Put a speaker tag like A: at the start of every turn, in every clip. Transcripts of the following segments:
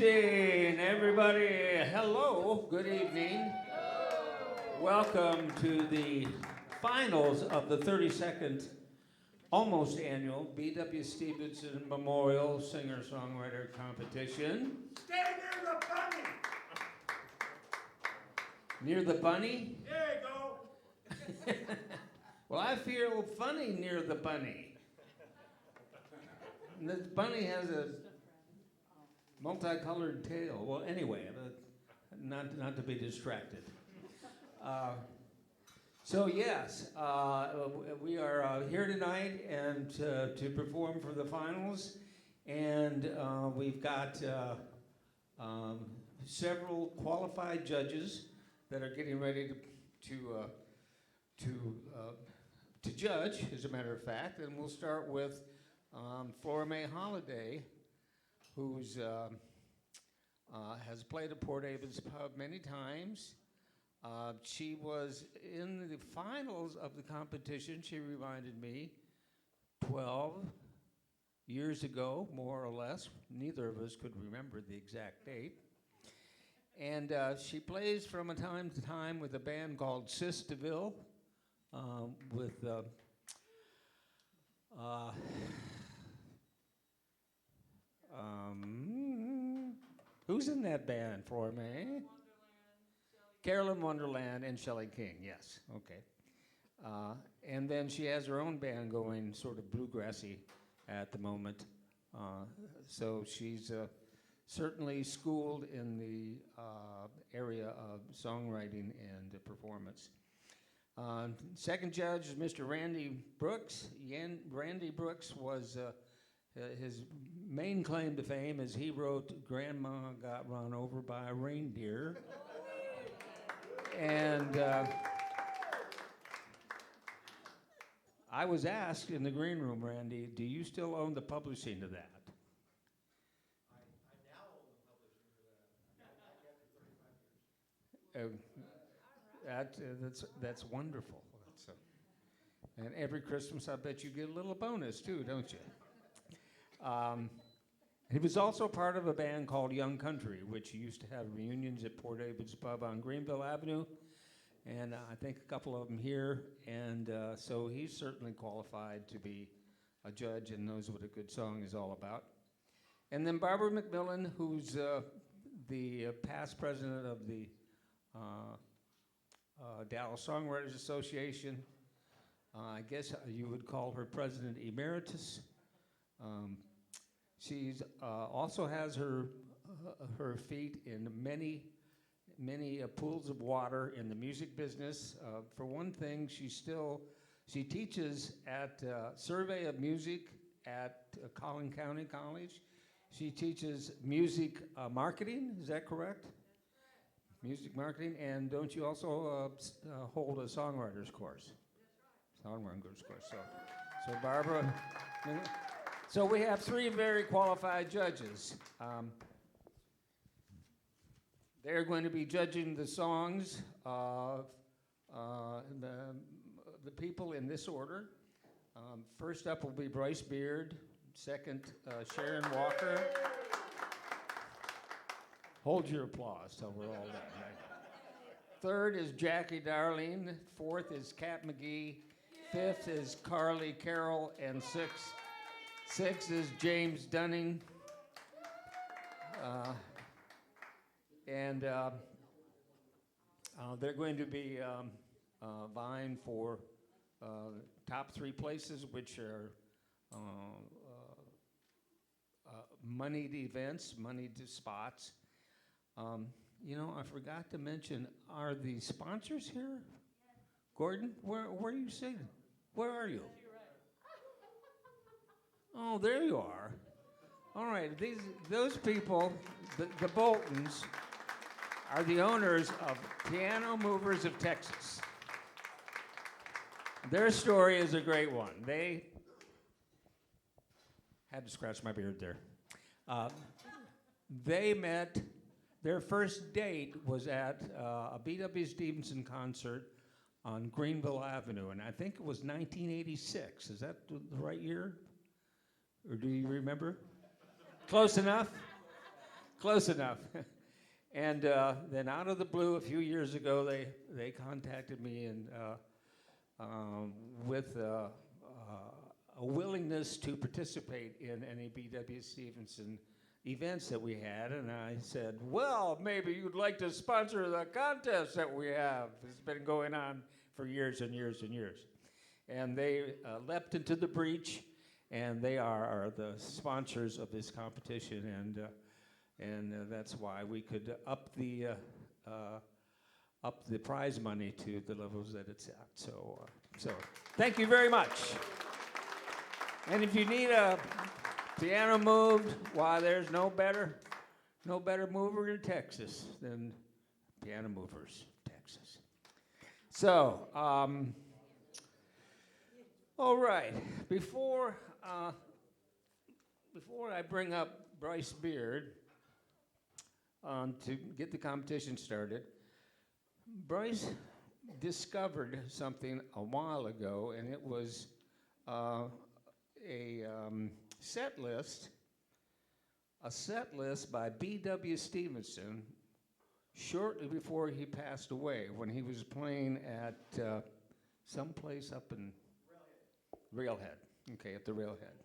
A: Testing, everybody. Hello, good evening. Welcome to the finals of the 32nd almost annual BW Stevenson Memorial Singer-Songwriter Competition.
B: Stay near the bunny!
A: Near the bunny?
B: There you go.
A: Well, I feel funny near the bunny. And this bunny has a multicolored tail. Well, anyway, not to be distracted. So yes, we are here tonight and to perform for the finals, and we've got several qualified judges that are getting ready to judge, as a matter of fact. And we'll start with Flora Mae Holiday, who's has played at Port David's Pub many times. She was in the finals of the competition, she reminded me, 12 years ago, more or less. Neither of us could remember the exact date. And she plays from time to time with a band called Sis DeVille, with who's in that band, Flora Mae? Carroll in Wonderland and Shelley King, yes, okay. And then she has her own band going, sort of bluegrassy at the moment. So she's certainly schooled in the area of songwriting and performance. Second judge is Mr. Randy Brooks. Randy Brooks was, his main claim to fame is he wrote Grandma Got Run Over by a Reindeer. And I was asked in the green room, Randy, do you still own the publishing to that?
B: I now own the publishing for that. I've had it 35 years.
A: That's wonderful. And every Christmas, I bet you get a little bonus too, don't you? He was also part of a band called Young Country, which used to have reunions at Port David's Pub on Greenville Avenue, and I think a couple of them here. And so he's certainly qualified to be a judge and knows what a good song is all about. And then Barbara McMillan, who's the past president of the Dallas Songwriters Association. I guess you would call her president emeritus. She's also has her feet in many pools of water in the music business. For one thing, she teaches at Survey of Music at Collin County College. She teaches music marketing. Is that correct? Music marketing, and don't you also hold a songwriters course? Songwriters course. So Barbara. So we have three very qualified judges. They're going to be judging the songs of the people in this order. First up will be Bryce Beard. Second, Sharon Walker. Hold your applause till we're all done. Right? Third is Jackie Darling. Fourth is Kat McGee. Fifth is Carroll. And sixth is James Dunning. And they're going to be vying for top three places, which are moneyed events, moneyed spots. I forgot to mention, are the sponsors here? Gordon, where are you sitting? Where are you? Oh, there you are. All right, those people, the Boltons, are the owners of Piano Movers of Texas. Their story is a great one. They had to scratch my beard there. They met, their first date was at a BW Stevenson concert on Greenville Avenue, and I think it was 1986. Is that the right year? Or do you remember? Close enough? Close enough. And then out of the blue, a few years ago, they contacted me and with a willingness to participate in any BW Stevenson events that we had. And I said, well, maybe you'd like to sponsor the contest that we have. It's been going on for years and years and years. And they leapt into the breach, and they are the sponsors of this competition. And that's why we could up the prize money to the levels that it's at. So thank you very much. And if you need a piano moved, why, there's no better mover in Texas than Piano Movers, Texas. So, all right. Before I bring up Bryce Beard to get the competition started, Bryce discovered something a while ago, and it was a set list by BW Stevenson shortly before he passed away, when he was playing at someplace up in Railhead. Okay, at the Railhead.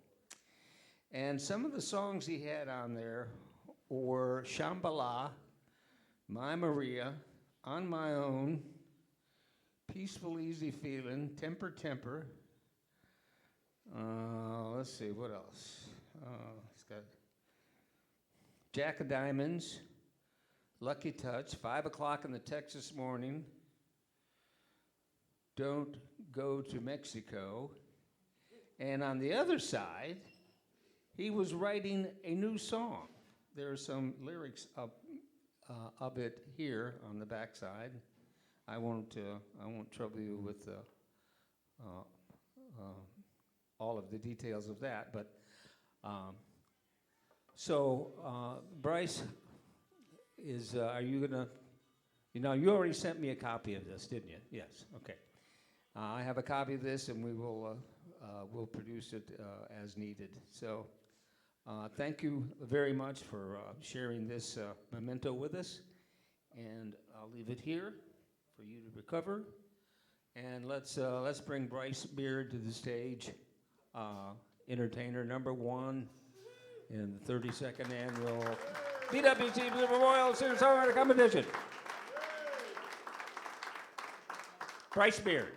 A: And some of the songs he had on there were Shambhala, My Maria, On My Own, Peaceful Easy Feeling, Temper Temper. Let's see, what else? It's got Jack of Diamonds, Lucky Touch, 5 o'clock in the Texas Morning, Don't Go to Mexico. And on the other side, he was writing a new song. There are some lyrics of it here on the backside. I won't trouble you with all of the details of that, but Bryce is. Are you gonna? You already sent me a copy of this, didn't you? Yes. Okay. I have a copy of this, and we'll produce it as needed. So. Thank you very much for sharing this memento with us, and I'll leave it here for you to recover. And let's bring Bryce Beard to the stage, entertainer number 1 in the 32nd annual BW Stevenson Memorial Singer-Songwriter Competition. Bryce Beard.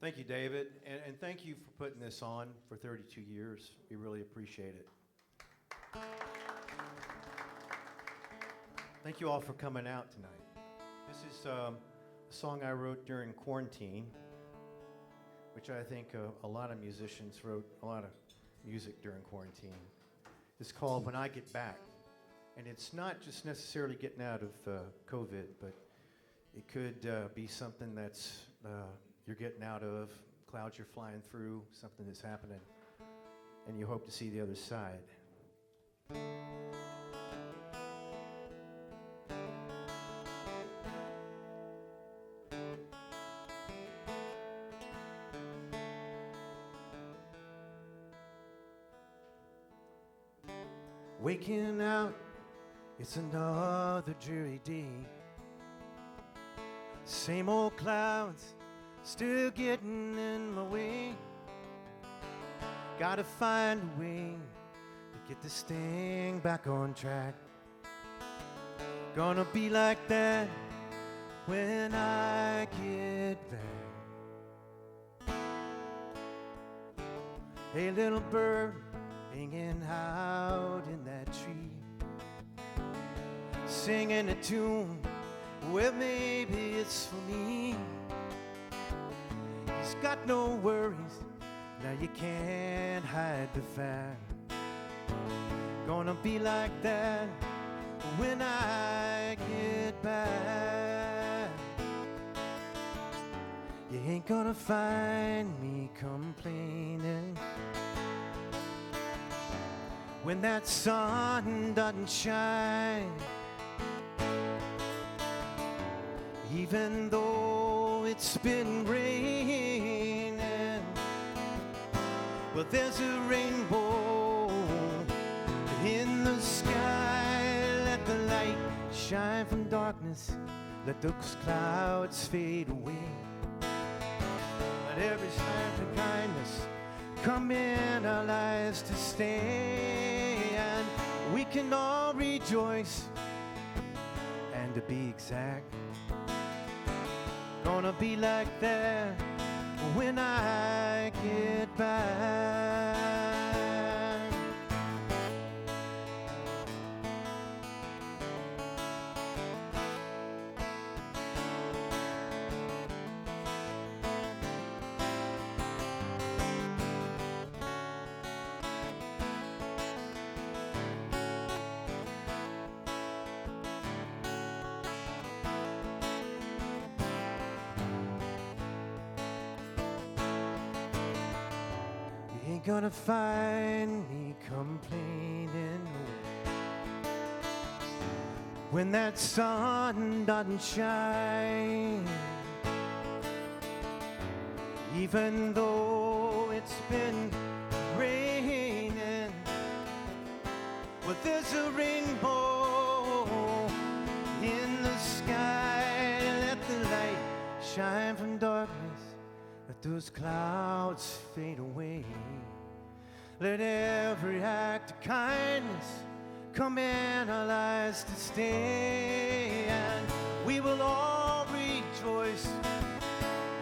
C: Thank you, David, and thank you for putting this on for 32 years. We really appreciate it. Thank you all for coming out tonight. This is a song I wrote during quarantine, which I think a lot of musicians wrote a lot of music during quarantine. It's called When I Get Back, and it's not just necessarily getting out of COVID, but it could be something that's you're getting out of, clouds you're flying through, something that's happening, and you hope to see the other side. Waking out, it's another dreary day. Same old clouds still getting in my way. Gotta find a way to get this thing back on track. Gonna be like that when I get back. Hey, little bird hanging out in that tree, singing a tune, well, maybe it's for me. He's got no worries, now you can't hide the fact. Gonna be like that when I get back. You ain't gonna find me complaining when that sun doesn't shine. Even though it's been raining, Well, there's a rainbow in the sky. Let the light shine from darkness. Let those clouds fade away. Let every sign of kindness come in our lives to stay. And we can all rejoice. And to be exact, gonna be like that when I get back. You ain't gonna find me complaining when that sun doesn't shine. Even though it's been raining, well, there's a rainbow in the sky. Let the light shine from darkness. Let those clouds fade away. Let every act of kindness come in our lives to stay. And we will all rejoice.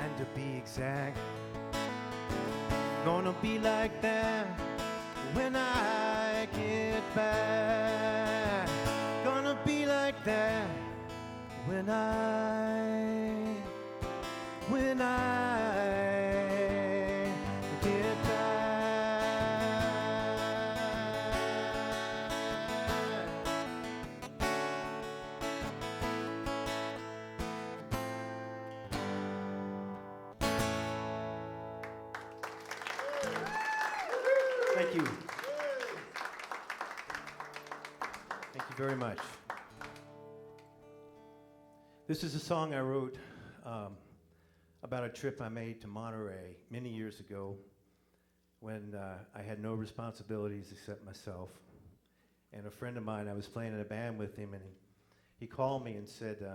C: And to be exact, gonna be like that when I get back. Gonna be like that when I get back. Thank you. Thank you very much. This is a song I wrote about a trip I made to Monterey many years ago when I had no responsibilities except myself. And a friend of mine, I was playing in a band with him, and he called me and said,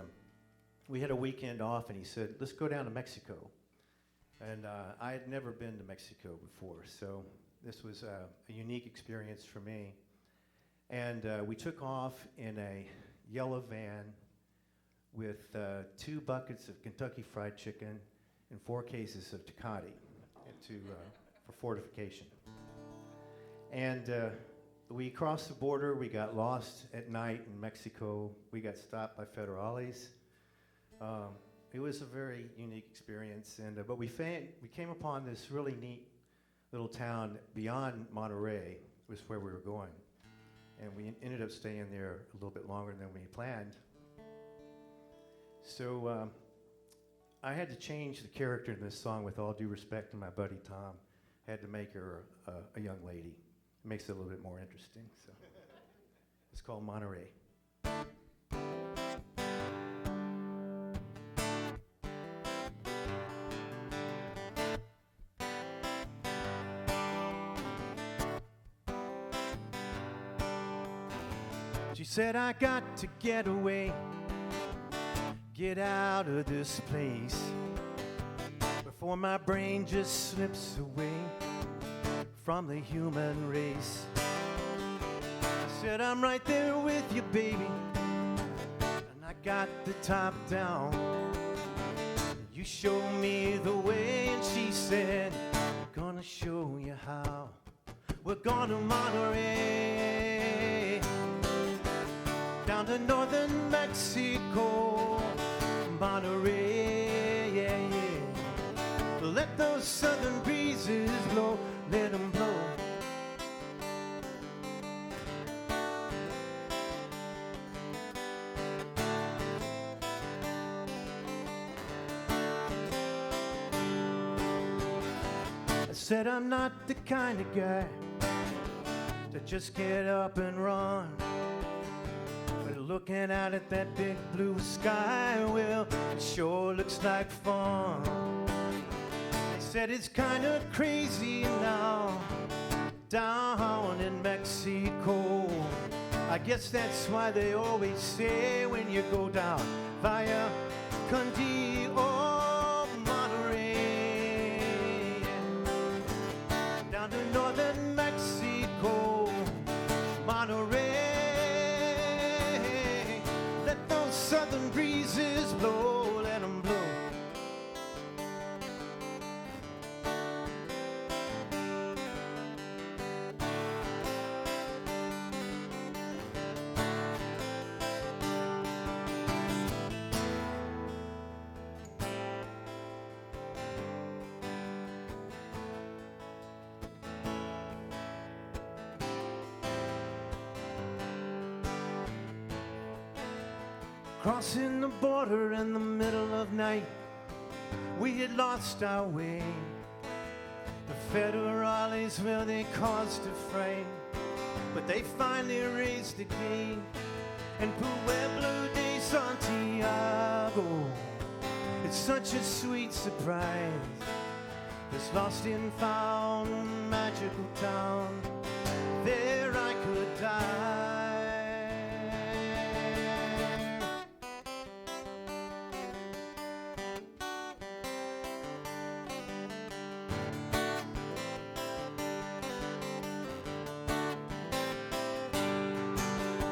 C: we had a weekend off, and he said, let's go down to Mexico. And I had never been to Mexico before, so this was a unique experience for me. And we took off in a yellow van with 2 buckets of Kentucky Fried Chicken and 4 cases of Tecate for fortification. And we crossed the border. We got lost at night in Mexico. We got stopped by federales. It was a very unique experience. And but we came upon this really neat little town beyond Monterey, was where we were going. And we ended up staying there a little bit longer than we planned. So I had to change the character in this song, with all due respect to my buddy Tom. I had to make her a young lady. It makes it a little bit more interesting. So it's called Monterey. She said, I got to get away, get out of this place before my brain just slips away from the human race. I said, I'm right there with you, baby, and I got the top down. You show me the way, and she said, I'm gonna show you how. We're going to Monterey, down to northern Mexico. Monterey, yeah, yeah. Let those southern breezes blow, let them blow. I said, I'm not the kind of guy to just get up and run. But looking out at that big blue sky, well, it sure looks like fun. They said it's kind of crazy now down in Mexico. I guess that's why they always say when you go down via Cundee or Monterey, down to northern Mexico, Monterey. Let those southern breezes blow, let them blow. Crossing the border in the middle of night, we had lost our way. The federales, well, they caused a fright, but they finally raised again. And Pueblo de Santiago, it's such a sweet surprise. This lost and found magical town, there I could die.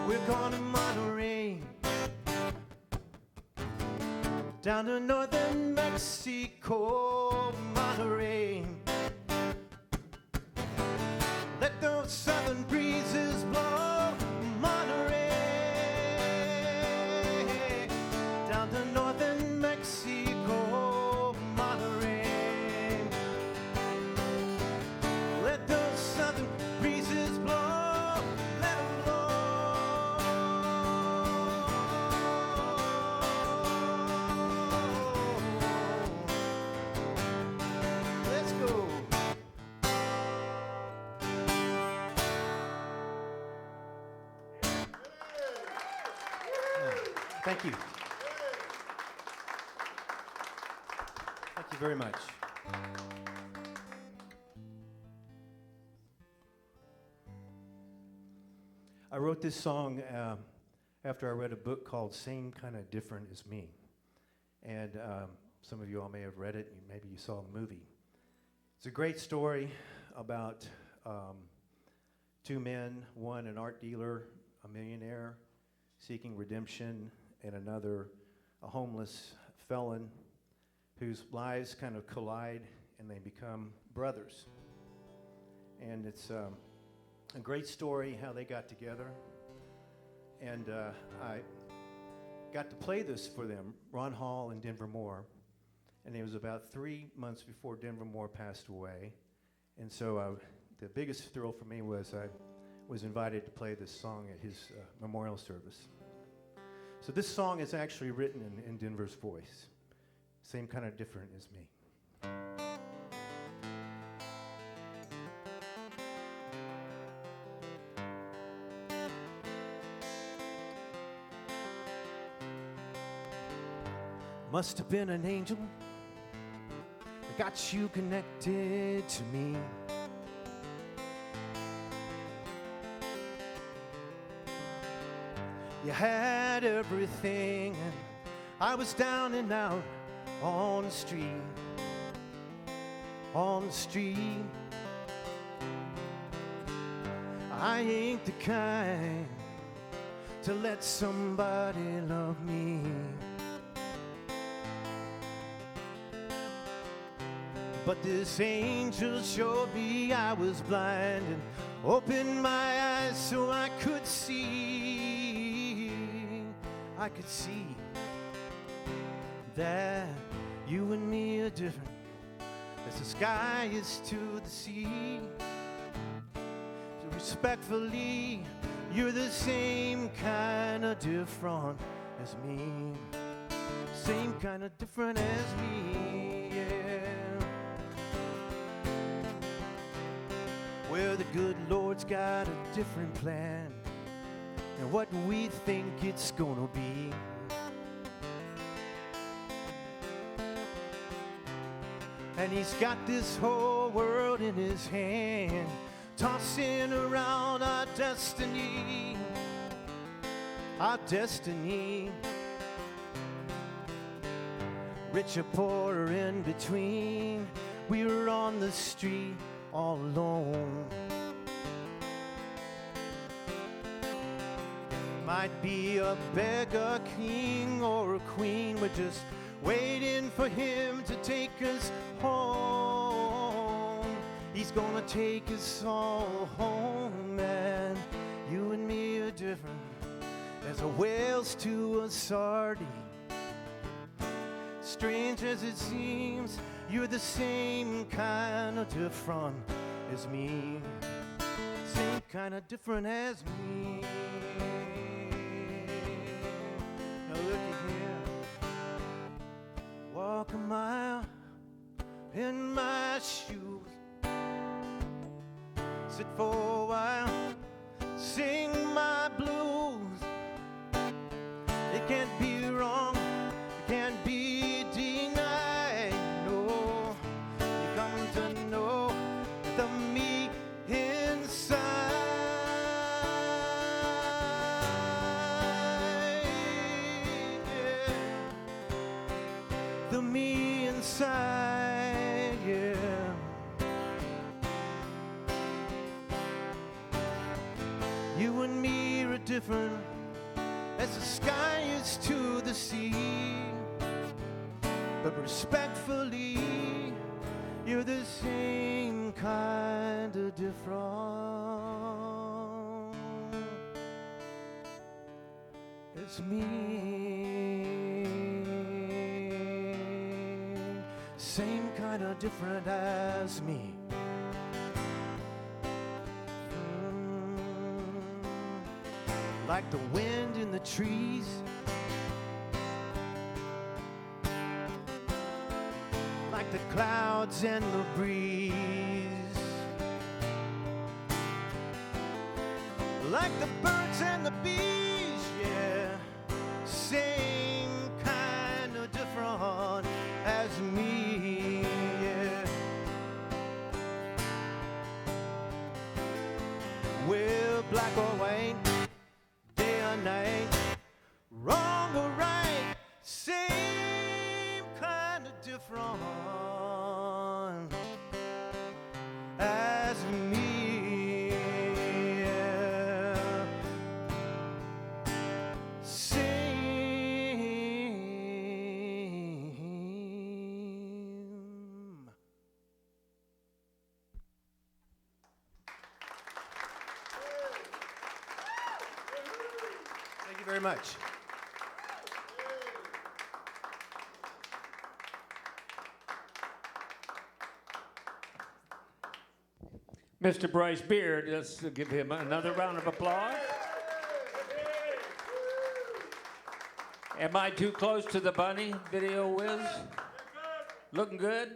C: We're going to Monterey, down to northern Mexico, Monterey. Let those southern breezes blow, Monterey, down to northern Mexico, Monterey. Let those southern breezes blow, let them blow. Let's go. Thank you. Thank you very much. I wrote this song after I read a book called Same Kind of Different as Me. And some of you all may have read it, maybe you saw the movie. It's a great story about two men, one an art dealer, a millionaire seeking redemption, and another a homeless felon whose lives kind of collide and they become brothers. And it's a great story how they got together. And I got to play this for them, Ron Hall and Denver Moore. And it was about 3 months before Denver Moore passed away. And so the biggest thrill for me was I was invited to play this song at his memorial service. So this song is actually written in Denver's voice. Same kind of different as me. Must have been an angel that got you connected to me. You had everything, and I was down and out on the street, on the street. I ain't the kind to let somebody love me. But this angel showed me I was blind and opened my eyes so I could see. I could see that you and me are different as the sky is to the sea. So respectfully, you're the same kind of different as me. Same kind of different as me, yeah. Well, the good Lord's got a different plan than what we think it's gonna be. And he's got this whole world in his hand, tossing around our destiny, our destiny. Rich or poor or in between, we were on the street all alone. Might be a beggar king or a queen, we're just waiting for him to take us home. He's gonna take us all home, and you and me are different as a whale's to a sardine. Strange as it seems, you're the same kind of different as me. Same kind of different as me. Now looky here. Walk a mile in my shoes. Sit for a while, sing my blues. It can't be wrong, it can't be denied. No, you come to know the me inside. Yeah. The me inside, yeah. You and me are different as the sky is to the sea, but respectfully, you're the same kind of different as me. Same kind of different as me. Like the wind in the trees, like the clouds and the breeze, like the birds and the bees, yeah. Same kind of different as me, yeah. Well, black or white, night, wrong or right, same kind of different as me, yeah. Same. Thank you very much.
A: Mr. Bryce Beard, let's give him another round of applause. Am I too close to the bunny, Video Whiz? Looking good?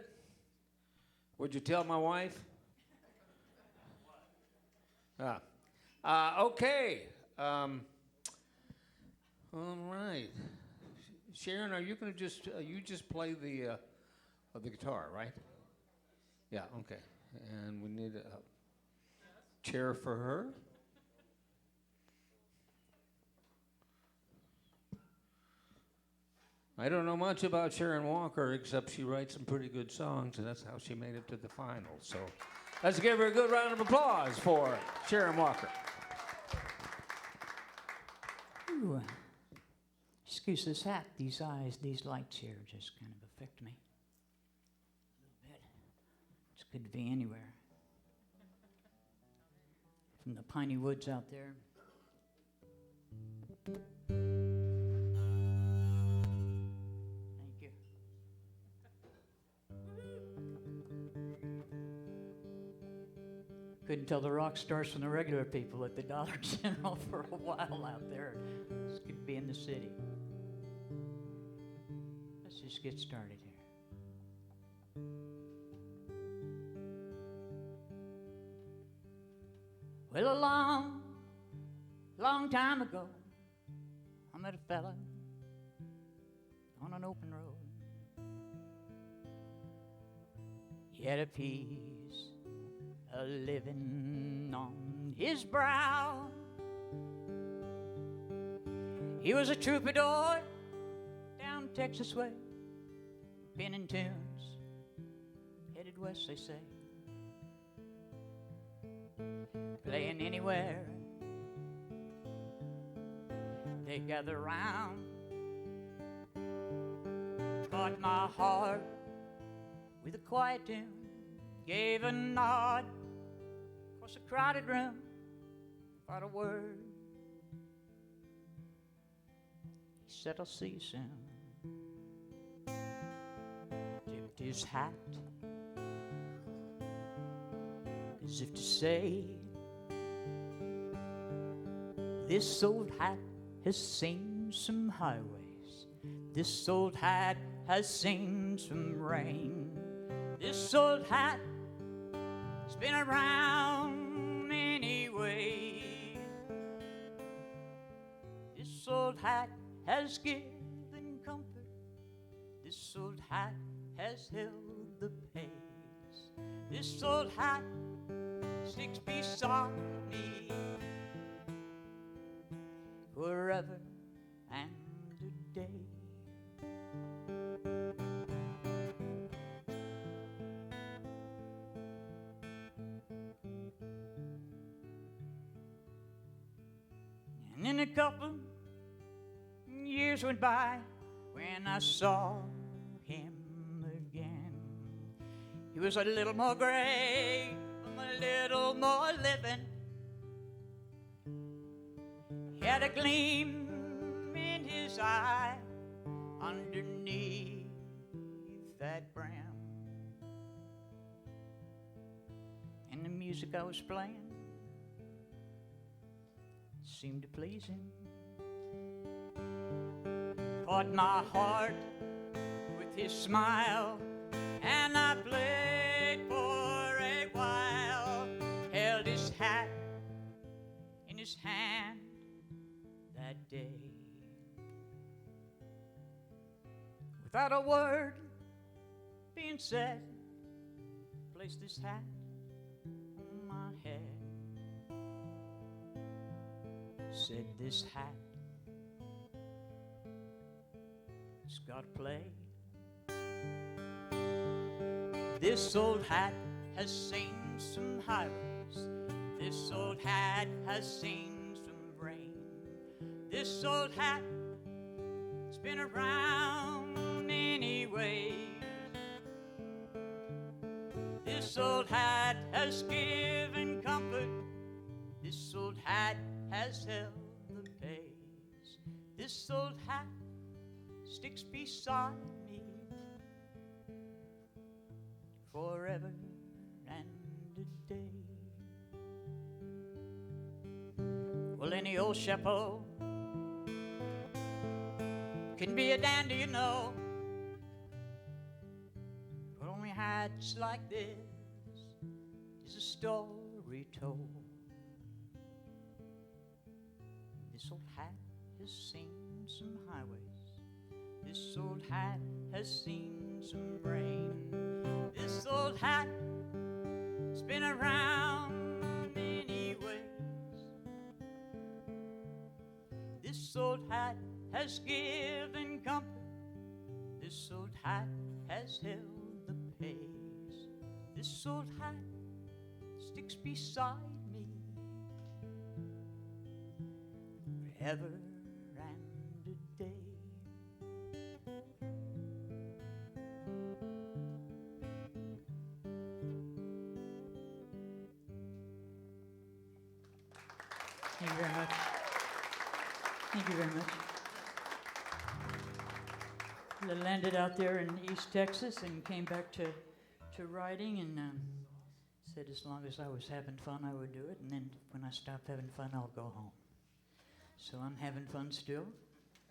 A: Would you tell my wife? Okay. All right. Sharon, are you going to you just play the guitar, right? Yeah, okay. And we need a chair for her. I don't know much about Sharon Walker, except she writes some pretty good songs, and that's how she made it to the finals. So let's give her a good round of applause for Sharon Walker.
B: Ooh. Excuse this hat, these eyes, these lights here just kind of affect me a little bit. It's good to be anywhere. From the piney woods out there. Thank you. Couldn't tell the rock stars from the regular people at the Dollar General for a while out there. It's good to be in the city. Let's just get started here. Well, a long, long time ago, I met a fella on an open road. He had a piece of living on his brow. He was a troubadour down Texas way, penning tunes, headed west, they say, playing anywhere they gather round. Caught my heart with a quiet tune, gave a nod across a crowded room, without a word. He said, I'll see you soon. Tipped his hat as if to say, this old hat has seen some highways, this old hat has seen some rain, this old hat has been around anyway. This old hat has given comfort, this old hat has held the pace, this old hat sticks beside me forever and a day. And then a couple years went by when I saw him again. He was a little more gray, a little more living. He had a gleam in his eye underneath that brown. And the music I was playing seemed to please him. Caught my heart with his smile, and I played for a while. Held his hat in his hand that day. Without a word being said, placed his hat on my head. Said, this hat has got to play. This old hat has seen some highways, this old hat has seen some rain, this old hat has been around anyway. This old hat has given comfort, this old hat has held the pace, this old hat sticks beside me forever and a day. Well, any old chapeau can be a dandy, you know, but only hats like this is a story told. This old hat has seen some highways, this old hat has seen some rain, this old hat has been around many ways. This old hat has given comfort, this old hat has held the pace, this old hat sticks beside me forever and a day. Thank you very much. Thank you very much. I landed out there in East Texas and came back to writing and said as long as I was having fun, I would do it. And then when I stop having fun, I'll go home. So I'm having fun still.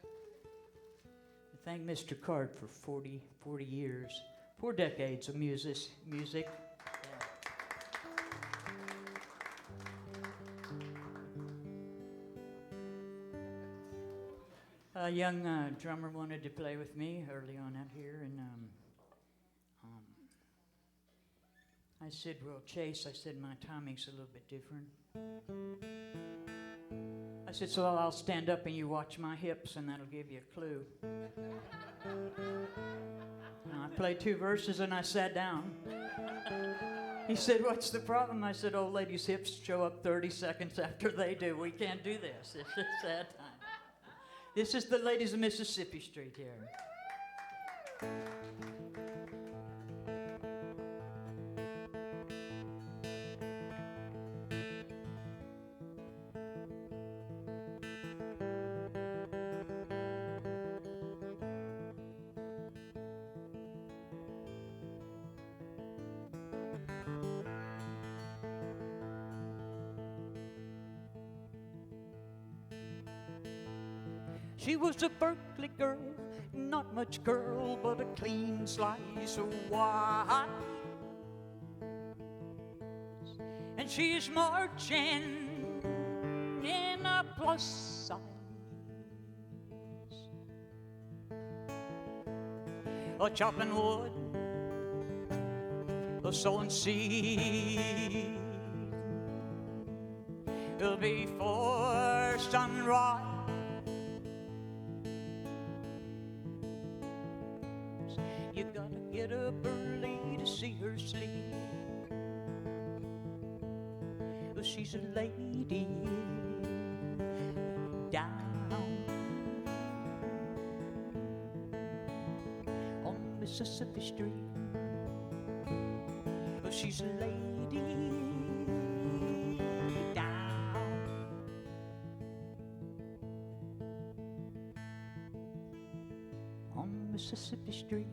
B: I thank Mr. Card for 40 years, 4 decades of music. A young drummer wanted to play with me early on out here, and I said, well, Chase, I said, my timing's a little bit different. I said, so I'll stand up and you watch my hips and that'll give you a clue. And I played 2 verses and I sat down. He said, what's the problem? I said, old lady's hips show up 30 seconds after they do. We can't do this. It's a sad time. This is the ladies of Mississippi Street here. She was a Berkeley girl, not much girl, but a clean slice of white. And she's marching in a plus size, a chopping wood, a sowing seed. Before sunrise, you gotta get up early to see her sleep. She's a lady down on Mississippi Street. She's a lady down on Mississippi Street.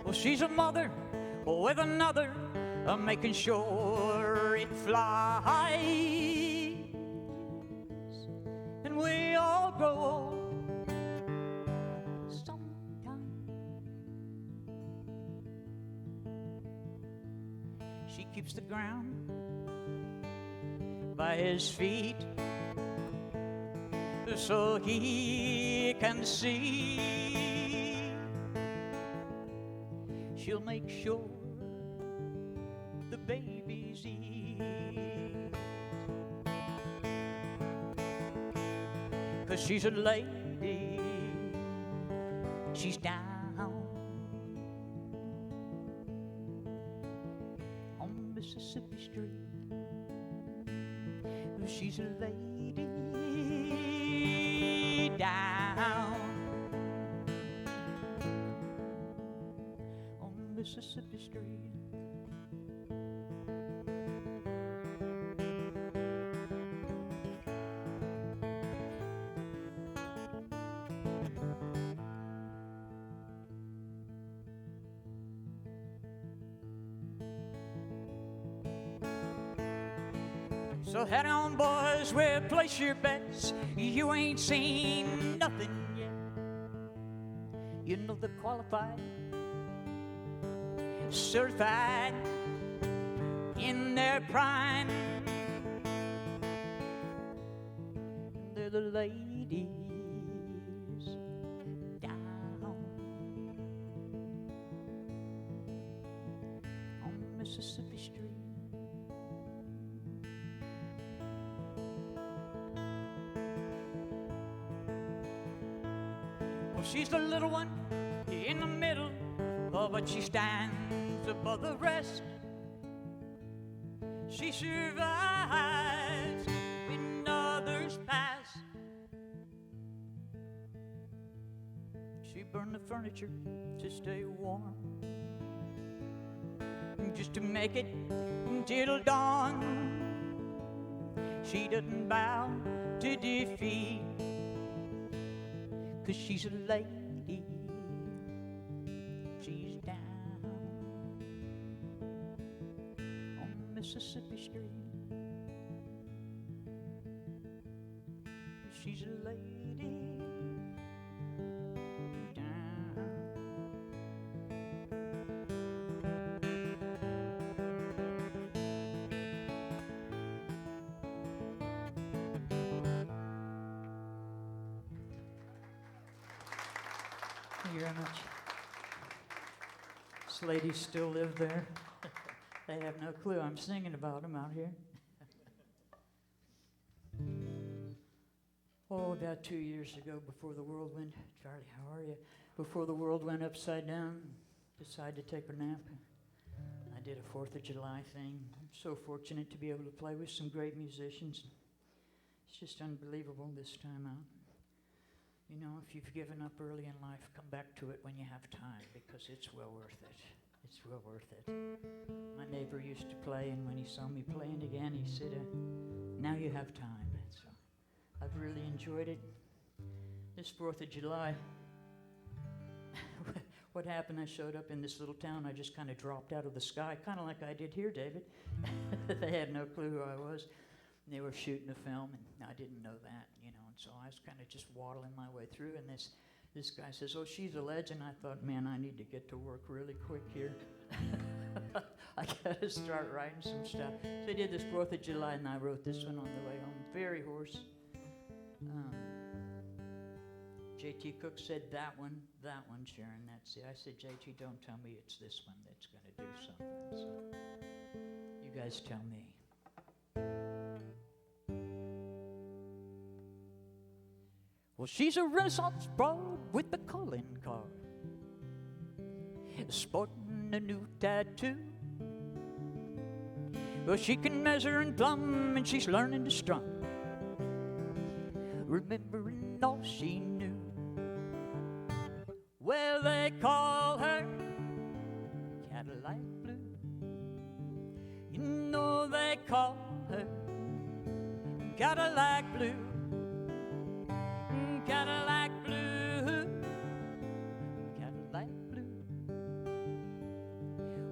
B: Well, she's a mother with another, making sure it flies. And we all grow old sometime. She keeps the ground by his feet so he can see. She'll make sure the babies eat, 'cause she's a lady, she's down on Mississippi Street. She's a lady down on Mississippi Street. So head on, boys, we'll place your bets. You ain't seen nothing yet. You know they're qualified, certified in their prime. They're the ladies down on Mississippi Street. She's the little one in the middle, but she stands above the rest. She survives when others pass. She burned the furniture to stay warm, just to make it till dawn. She doesn't bow to defeat, 'cause she's a lady, she's down on Mississippi Street. She's a lady down. Thank you very much. These ladies still live there. They have no clue I'm singing about them out here. Oh, about 2 years ago, before the world went, Charlie, how are you? Before the world went upside down, decided to take a nap. I did a 4th of July thing. I'm so fortunate to be able to play with some great musicians. It's just unbelievable this time out. You know, if you've given up early in life, come back to it when you have time, because it's well worth it. It's well worth it. My neighbor used to play, and when he saw me playing again, he said, now you have time. So I've really enjoyed it. This 4th of July, what happened, I showed up in this little town. I just kind of dropped out of the sky, kind of like I did here, David. They had no clue who I was. They were shooting a film, and I didn't know that, you know. And so I was kind of just waddling my way through, and this guy says, oh, she's a legend. I thought, man, I need to get to work really quick here. I got to start writing some stuff. So I did this 4th of July, and I wrote this one on the way home. Very hoarse. J.T. Cook said, that one, Sharon, that's it. I said, J.T., don't tell me it's this one that's going to do something. So you guys tell me. Well, she's a Renaissance broad with a calling card, sporting a new tattoo. Well, she can measure and plumb, and she's learning to strum, remembering all she knew. Well, they call her Cadillac Blue. You know they call her Cadillac Blue. Cadillac Blue, Cadillac Blue.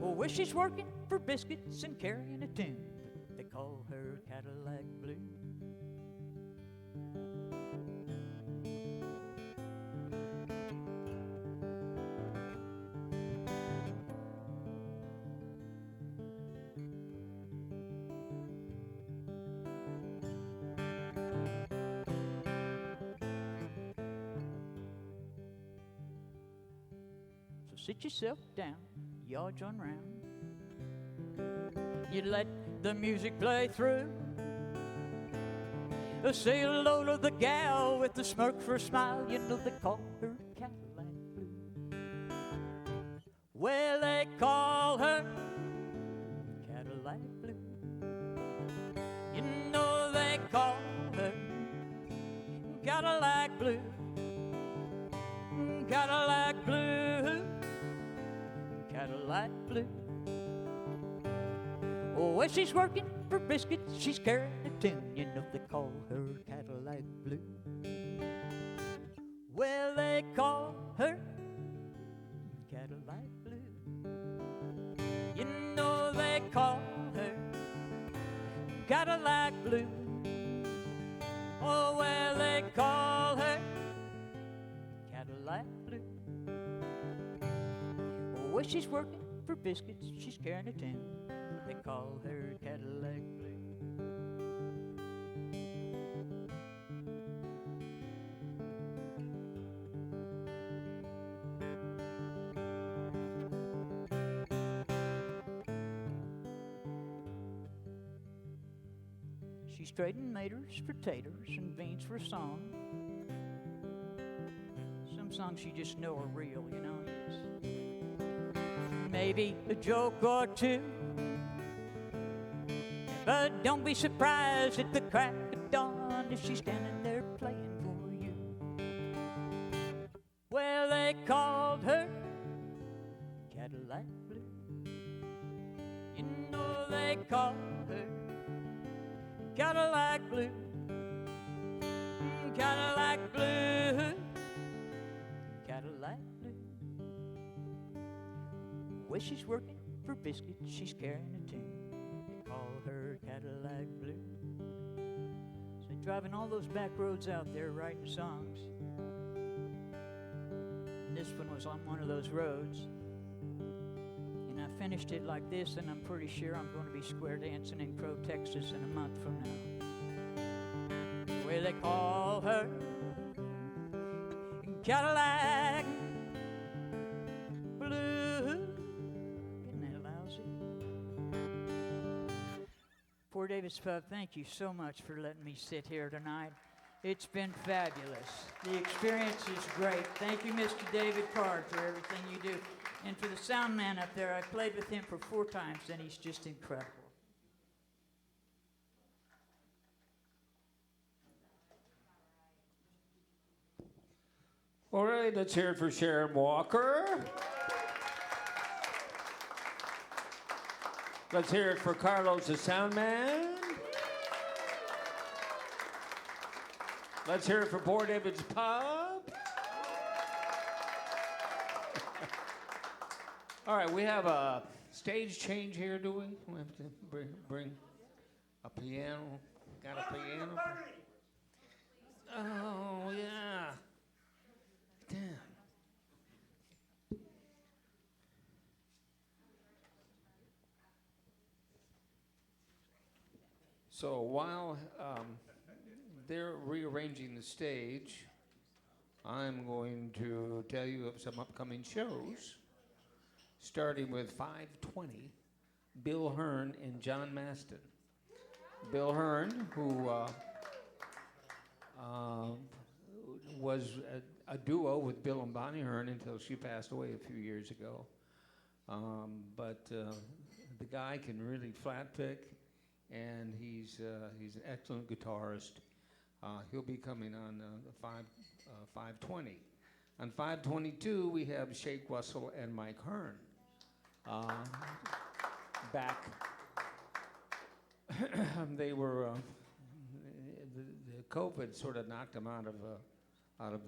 B: Oh, where she's working for biscuits and carrying a tune, they call her Cadillac Blue. Sit yourself down, yawn on round. You let the music play through. Say hello to the gal with the smirk for a smile. You know they call her Cadillac Blue. Well, they call her Cadillac Blue. You know they call her Cadillac Blue. Cadillac Blue. Cadillac Blue. Oh, when she's working for biscuits, she's carrying a tune. You know they call her Cadillac Blue. Well, they call her Cadillac Blue. You know they call her Cadillac Blue. Oh, well, they call her Cadillac Blue. Well, she's working for biscuits, she's carrying a tin. They call her Cadillac Blue. She's trading maters for taters and beans for song. Some songs you just know are real, you know. Maybe a joke or two, but don't be surprised at the crack of dawn if she's standing there playing for you. Well, they called her Cadillac Blue. You know they called her Cadillac Blue. Cadillac Blue. Cadillac Blue. Well, she's working for biscuits, she's carrying a tune. They call her Cadillac Blue. So driving all those back roads out there writing songs. And this one was on one of those roads. And I finished it like this, and I'm pretty sure I'm going to be square dancing in Crow, Texas in a month from now. Well, they call her Cadillac Blue. David's Pub, thank you so much for letting me sit here tonight. It's been fabulous. The experience is great. Thank you, Mr. David Card, for everything you do. And for the sound man up there, I played with him for 4 times, and he's just incredible.
A: All right, let's hear it for Sharon Walker. Let's hear it for Carlos, the sound man. Let's hear it for Poor David's Pub. All right, we have a stage change here, do we? We have to bring a piano. Got a piano? Oh, yeah. Damn. So while they're rearranging the stage, I'm going to tell you of some upcoming shows, starting with 5:20, Bill Hearn and John Maston. Bill Hearn, who was a duo with Bill and Bonnie Hearn until she passed away a few years ago. But the guy can really flat pick, and he's an excellent guitarist. He'll be coming on 5:20. On 5:22, we have Shake Russell and Mike Hearn back. They were the COVID sort of knocked them out of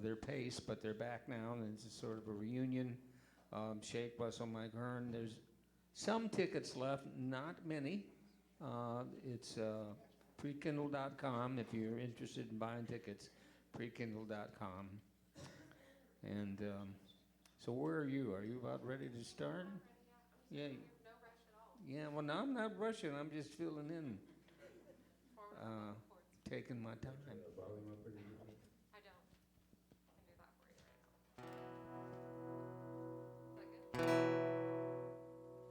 A: their pace, but they're back now, and it's sort of a reunion. Shake Russell, Mike Hearn. There's some tickets left, not many. It's prekindle.com if you're interested in buying tickets. Prekindle.com. And so where are you? Are you about ready to start? Yeah.
D: No rush at all.
A: Yeah. Well, no, I'm not rushing. I'm just filling in, taking my time.
D: I don't. I can do that for you right now. Is that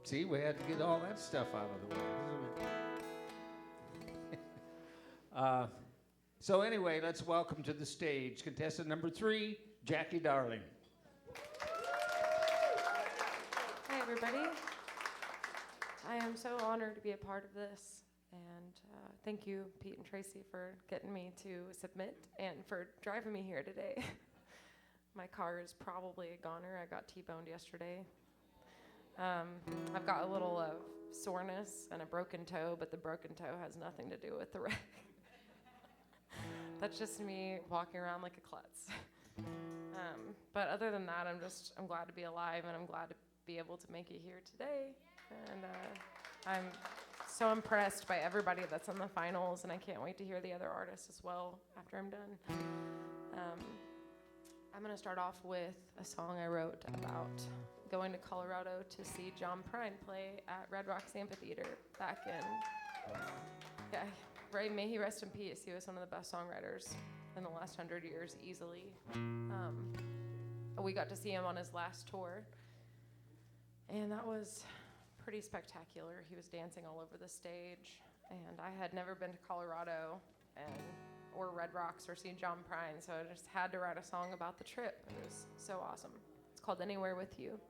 D: good?
A: See, we had to get all that stuff out of the way. So anyway, let's welcome to the stage contestant number 3, Jackie Darling.
D: Hi, everybody. I am so honored to be a part of this, and thank you, Pete and Tracy, for getting me to submit and for driving me here today. My car is probably a goner. I got T-boned yesterday. I've got a little soreness and a broken toe, but the broken toe has nothing to do with the wreck. That's just me walking around like a klutz. But other than that, I'm glad to be alive, and I'm glad to be able to make it here today. And I'm so impressed by everybody that's in the finals, and I can't wait to hear the other artists as well after I'm done. I'm going to start off with a song I wrote about going to Colorado to see John Prine play at Red Rocks Amphitheater back in, may he rest in peace. He was one of the best songwriters in the last 100 years, easily. We got to see him on his last tour, and that was pretty spectacular. He was dancing all over the stage, and I had never been to Colorado or Red Rocks or seen John Prine, so I just had to write a song about the trip. It was so awesome. It's called Anywhere With You.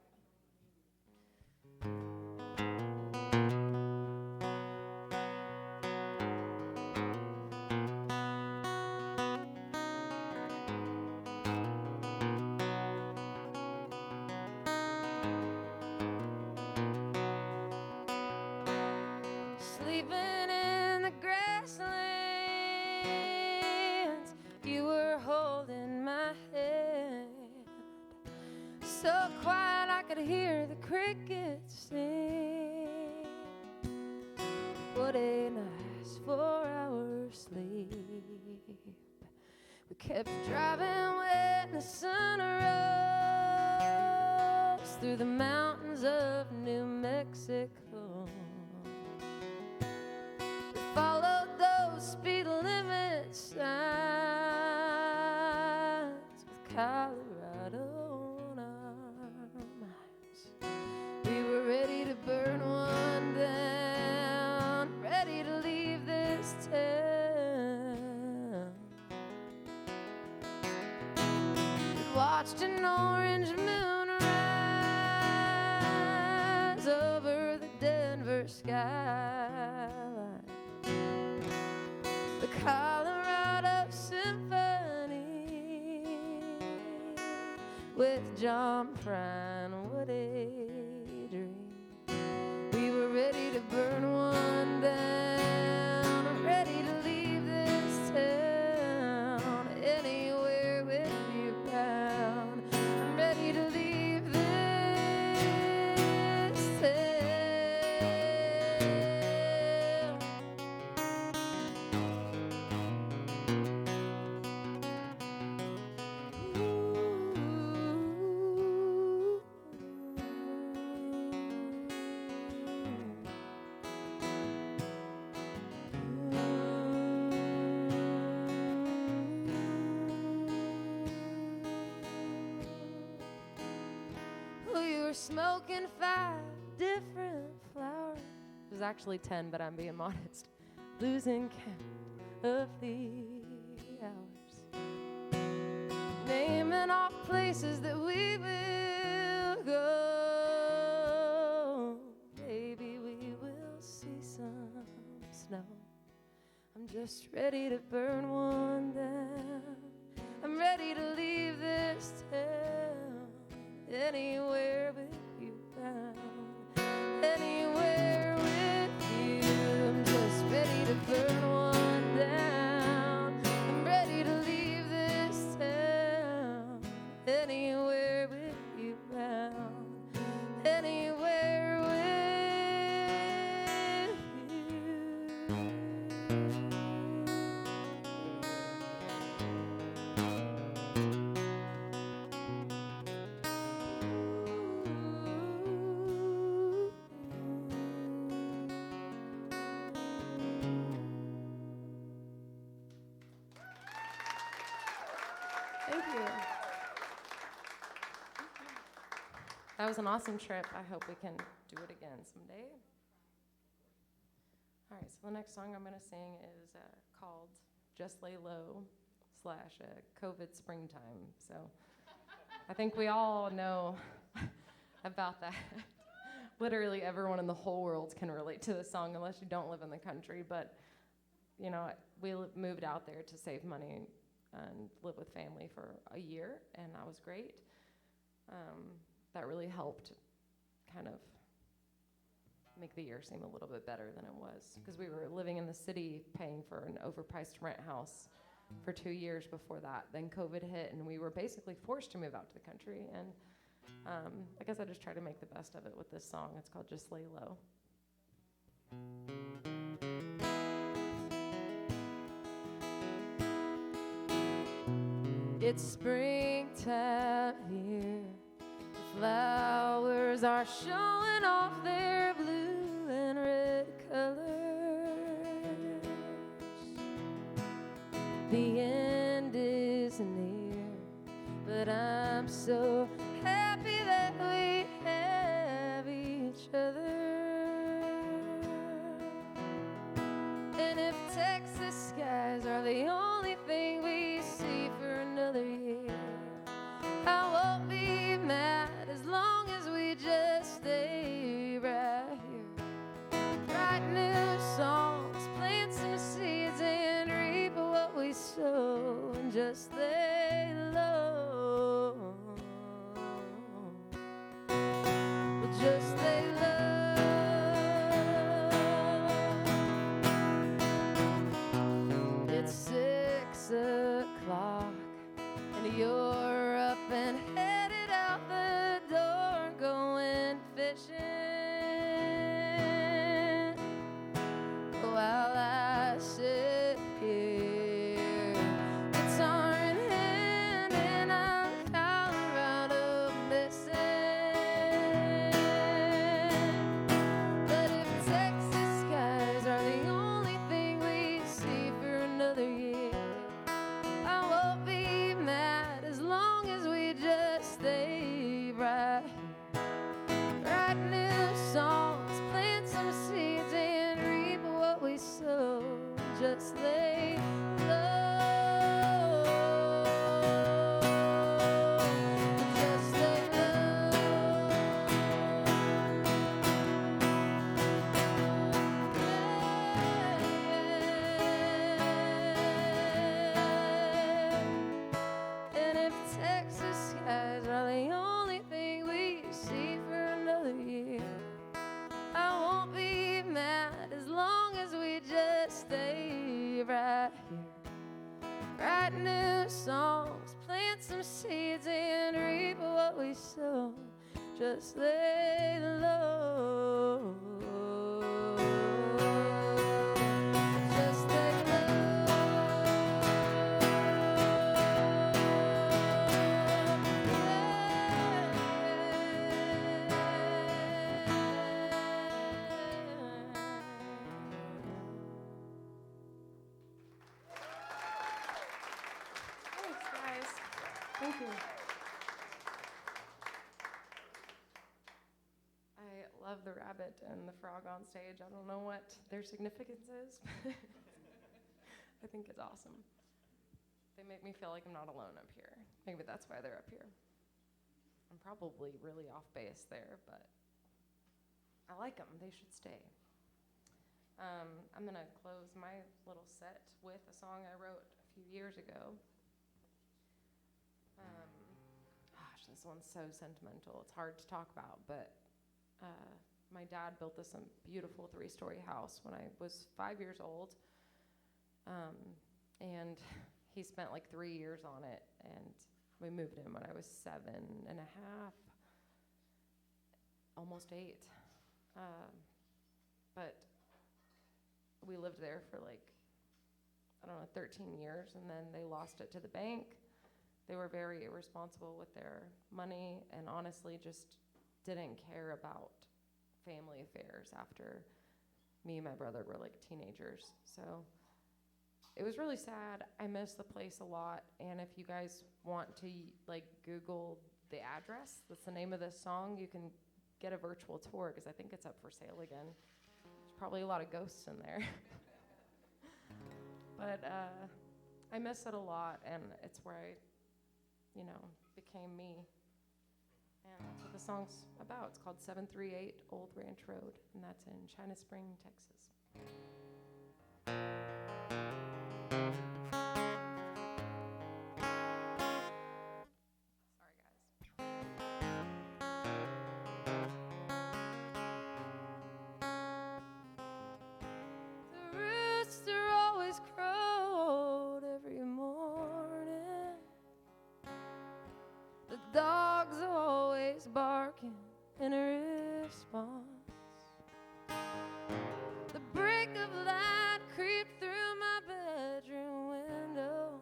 D: Sleeping in the grasslands, you were holding my hand. So quiet I could hear the crickets sing. What a nice 4-hour sleep. We kept driving when the sun rose through the mountains of New Mexico. We followed those speed limit signs with Colorado on our minds. We were ready to burn one down, ready to leave this watched an orange moon rise over the Denver skyline. The Colorado Symphony with John Prine, what a dream. We were ready to burn one down, ready to leave this town, anywhere with you bound. I'm ready to leave this town. We were smoking 5 different flowers. It was actually 10, but I'm being modest. Losing count of the hours. Naming off places that we will go. Maybe we will see some snow. I'm just ready to burn one down. I'm ready to leave this town, anywhere with you bound, anywhere with you. I'm just ready to burn one down. I'm ready to leave this town, anywhere with you bound, anywhere with Thank you. That was an awesome trip. I hope we can do it again someday. All right, so the next song I'm going to sing is called Just Lay Low / COVID Springtime. So I think we all know about that. Literally everyone in the whole world can relate to this song unless you don't live in the country. But, you know, we moved out there to save money and live with family for a year, and that was great. That really helped kind of make the year seem a little bit better than it was, because we were living in the city paying for an overpriced rent house for 2 years before that. Then COVID hit, and we were basically forced to move out to the country, and I guess I just try to make the best of it with this song. It's called Just Lay Low. It's springtime here. The flowers are showing off their blue and red colors. The end is near, but I'm so happy that we have each other. And if Texas skies are the only thing we see for another year, I won't be mad as long as we just stay right here. Write new songs, plant some seeds, and reap what we sow, and just lay low. We'll just lay low. just lay low. Just lay Thanks, guys. Thank you. I love the rabbit and the frog on stage. I don't know what their significance is. I think it's awesome. They make me feel like I'm not alone up here. Maybe that's why they're up here. I'm probably really off base there, but I like them. They should stay. I'm going to close my little set with a song I wrote a few years ago. Gosh, this one's so sentimental. It's hard to talk about, but my dad built this beautiful 3-story house when I was 5 years old, and he spent like 3 years on it, and we moved in when I was 7.5, almost 8. But we lived there for like, I don't know, 13 years, and then they lost it to the bank. They were very irresponsible with their money and honestly just didn't care about family affairs after me and my brother were like teenagers. So it was really sad. I miss the place a lot. And if you guys want to like Google the address, that's the name of this song, you can get a virtual tour because I think it's up for sale again. There's probably a lot of ghosts in there. But I miss it a lot, and it's where I, became me. And that's what the song's about. It's called 738 Old Ranch Road, and that's in China Spring, Texas. The rooster always crowed every morning. The dog's always barking in response. The break of light creeped through my bedroom window.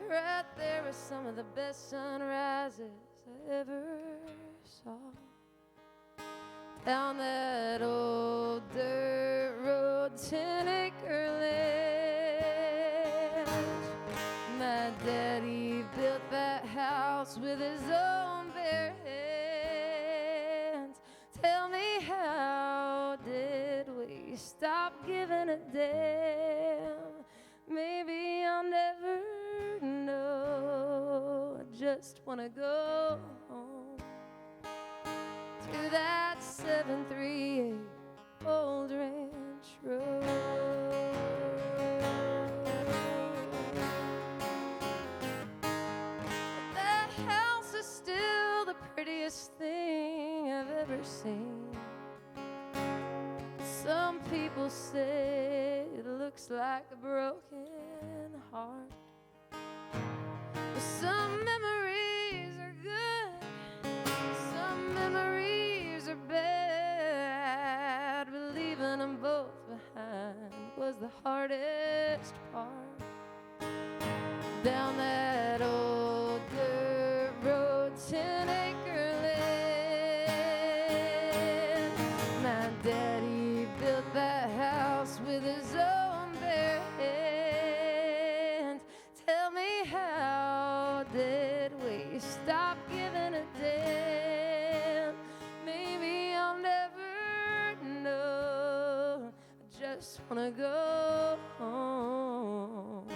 D: Right there were some of the best sunrises I ever saw. Down that old dirt road, 10-acre ledge, my daddy built that house with his own bare hands. Tell me, how did we stop giving a damn? Maybe I'll never know. I just wanna go home to that 738 Old Ranch Road. That house is still the prettiest thing I've ever seen. Some people say it looks like a broken heart. But some memories are good, some memories are bad. But leaving them both behind was the hardest part. Down that old dirt road, 10-acre land, my daddy built that house with his own bare hands. Tell me, how did we stop giving a damn? Maybe I'll never know. I just wanna go home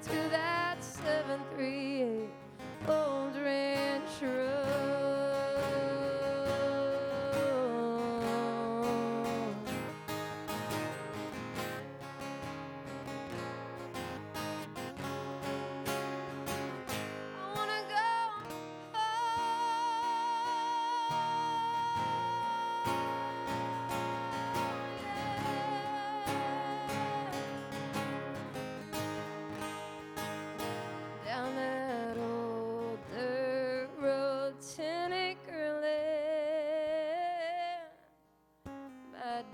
D: to that 738 Old Ranch Road. I wanna go home.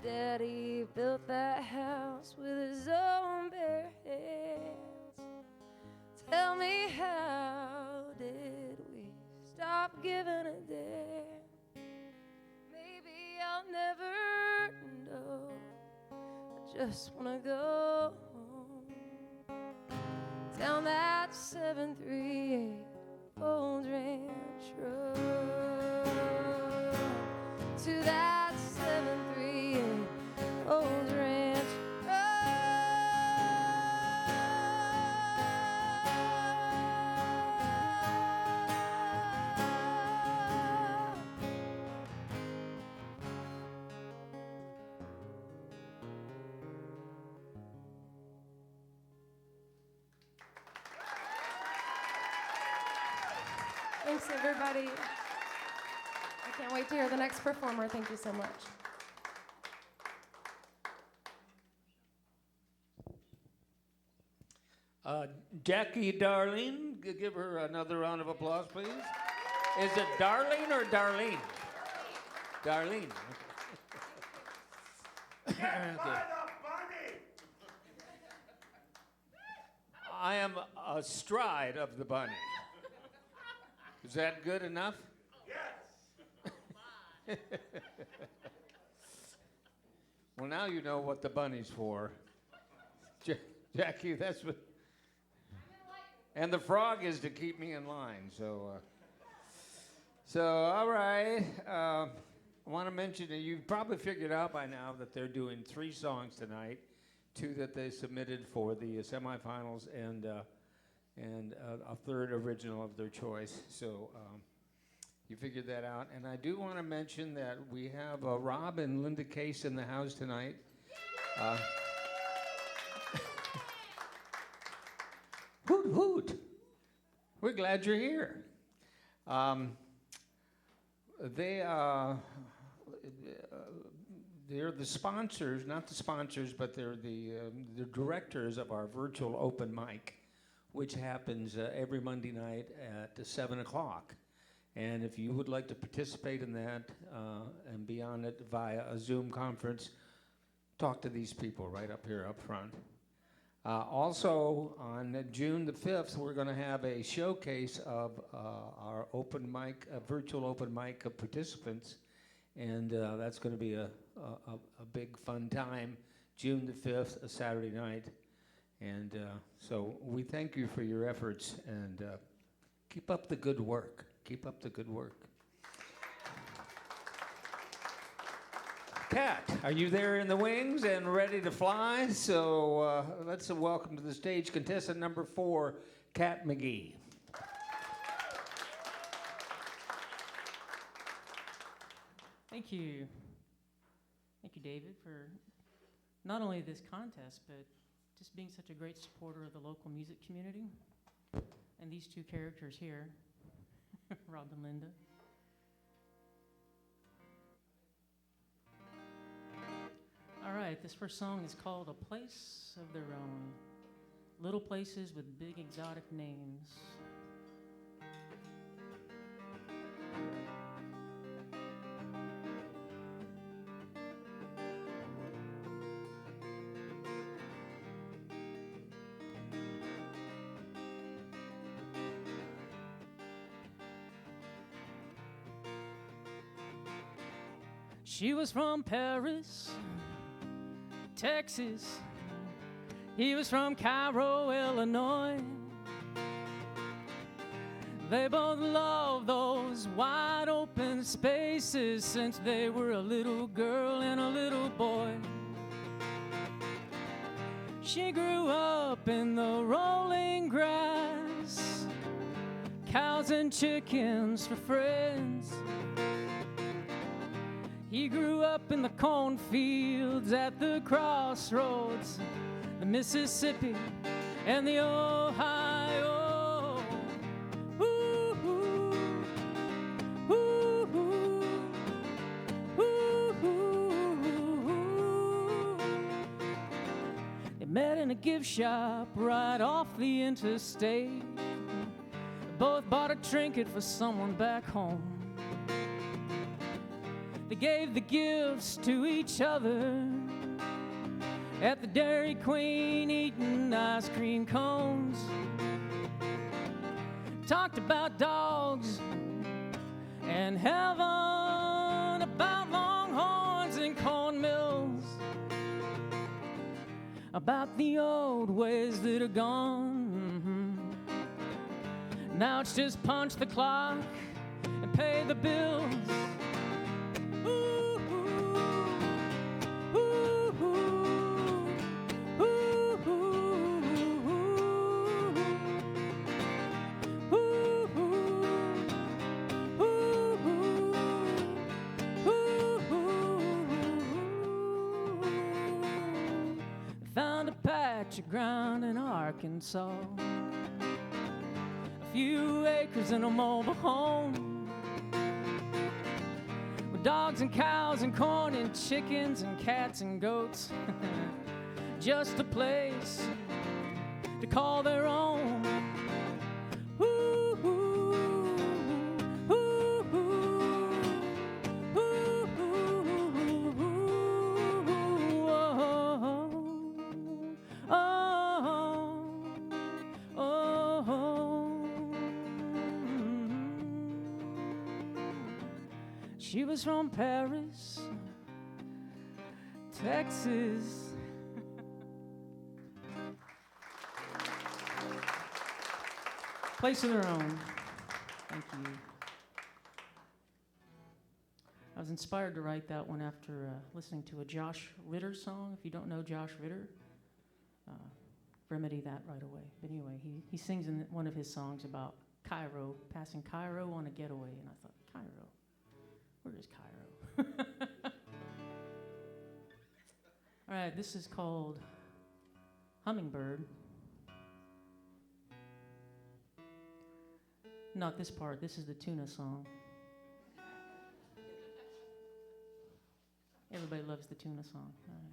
D: Daddy built that house with his own bare hands. Tell me, how did we stop giving a damn? Maybe I'll never know. I just wanna go home, down that 738 old ranch road, to that 738 old ranch Thanks, everybody. I can't wait to hear the next performer. Thank you so much.
A: Jackie Darlene, give her another round of applause, please. Is it Darlene or Darlene? Darlene. Okay. I am astride of the bunny. Is that good enough? Yes. Well, now you know what the bunny's for. Jackie, that's what. And the frog is to keep me in line. So all right. I want to mention that you've probably figured out by now that they're doing 3 songs tonight, 2 that they submitted for the semifinals, and a third original of their choice. So you figured that out. And I do want to mention that we have Rob and Linda Case in the house tonight. Hoot, hoot. We're glad you're here. They're the sponsors, not the sponsors, but they're the directors of our virtual open mic, which happens every Monday night at 7 o'clock. And if you would like to participate in that and be on it via a Zoom conference, talk to these people right up here up front. Also, on June the 5th, we're going to have a showcase of our open mic, virtual open mic of participants, and that's going to be a big fun time. June the 5th, a Saturday night, and so we thank you for your efforts, and keep up the good work. Keep up the good work. Kat, are you there in the wings and ready to fly? So let's welcome to the stage contestant number 4, Kat McGee.
E: Thank you. Thank you, David, for not only this contest, but just being such a great supporter of the local music community. And these 2 characters here, Rob and Linda. All right, this first song is called A Place of Their Own. Little places with big exotic names. She was from Paris, Texas. He was from Carroll, Illinois. They both loved those wide open spaces since they were a little girl and a little boy. She grew up in the rolling grass, cows and chickens for friends. He grew up in the cornfields at the crossroads, the Mississippi and the Ohio. Ooh, ooh, ooh, ooh, ooh, ooh. They met in a gift shop right off the interstate. Both bought a trinket for someone back home. They gave the gifts to each other at the Dairy Queen, eating ice cream cones. Talked about dogs and heaven, about longhorns and cornmeals, about the old ways that are gone. Now it's just punch the clock and pay the bills. Ooh, ooh, ooh, ooh, ooh, found a patch of ground in Arkansas, a few acres and a mobile home, with dogs and cows and corn and chickens and cats and goats. Just a place to call their own. Ooh, ooh, ooh, ooh, ooh, ooh, oh, oh, oh. She was from Paris, Texas. Place of their own. Thank you. I was inspired to write that one after listening to a Josh Ritter song. If you don't know Josh Ritter, remedy that right away. But anyway, he sings in one of his songs about Cairo, passing Cairo on a getaway. And I thought, Cairo? Where is Cairo? All right, this is called Hummingbird. Not this part, this is the tuna song. Everybody loves the tuna song. All right.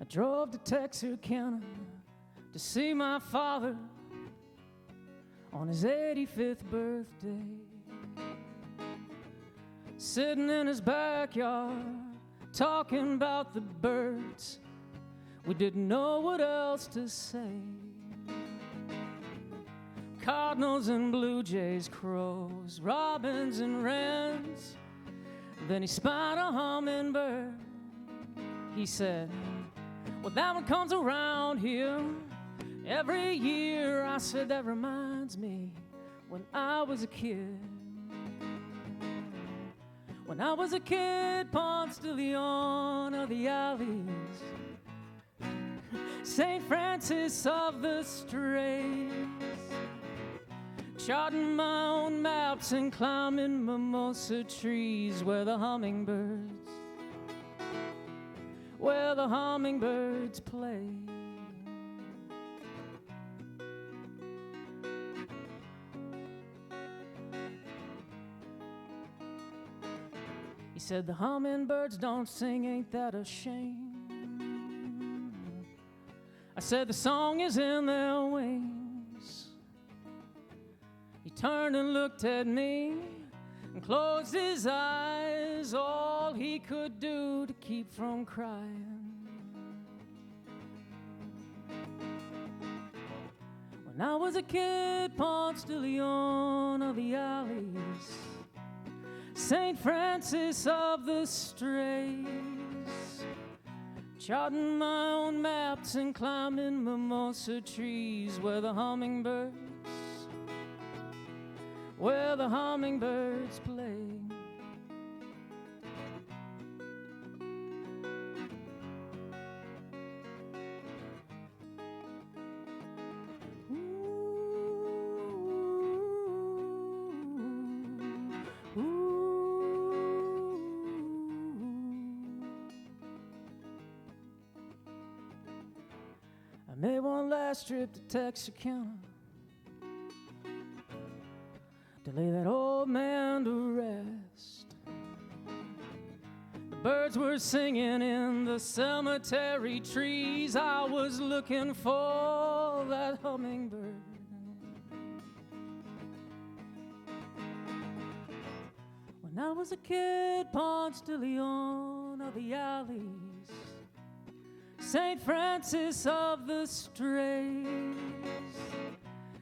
E: I drove to Texarkana to see my father on his 85th birthday. Sitting in his backyard, talking about the birds. We didn't know what else to say. Cardinals and blue jays, crows, robins and wrens. Then he spied a hummingbird. He said, well, that one comes around here every year. I said, that reminds me when I was a kid. When I was a kid, Ponce de Leon of the alleys, St. Francis of the Straits, charting my own maps and climbing mimosa trees where the hummingbirds play. He said, the hummingbirds don't sing, ain't that a shame? I said, the song is in their wings. He turned and looked at me and closed his eyes, all he could do to keep from crying. When I was a kid, Ponce de Leon of the alleys, St. Francis of the Straits, charting my own maps and climbing mimosa trees where the hummingbirds play. I made one last trip to Texarkana to lay that old man to rest. The birds were singing in the cemetery trees. I was looking for that hummingbird. When I was a kid, Ponce de Leon of the alleys, St. Francis of the Strays,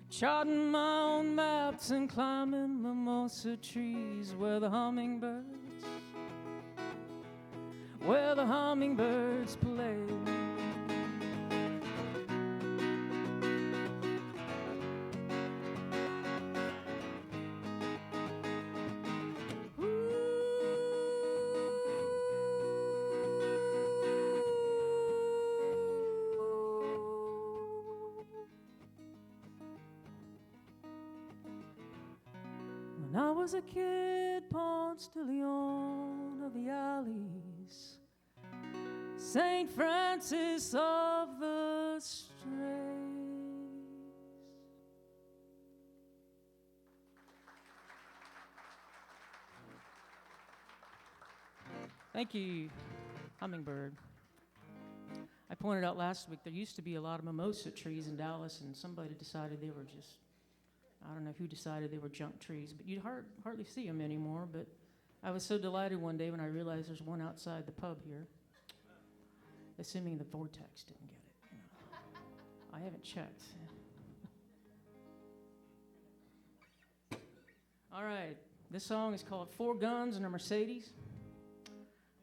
E: charting my own maps and climbing mimosa trees where the hummingbirds play. When I was a kid, Ponce de Leon of the alleys, St. Francis of the Strays. Thank you, Hummingbird. I pointed out last week there used to be a lot of mimosa trees in Dallas, and somebody decided they were just, I don't know who decided they were junk trees, but you'd hardly see them anymore. But I was so delighted one day when I realized there's one outside the pub here, assuming the Vortex didn't get it. You know. I haven't checked. All right, this song is called Four Guns and a Mercedes.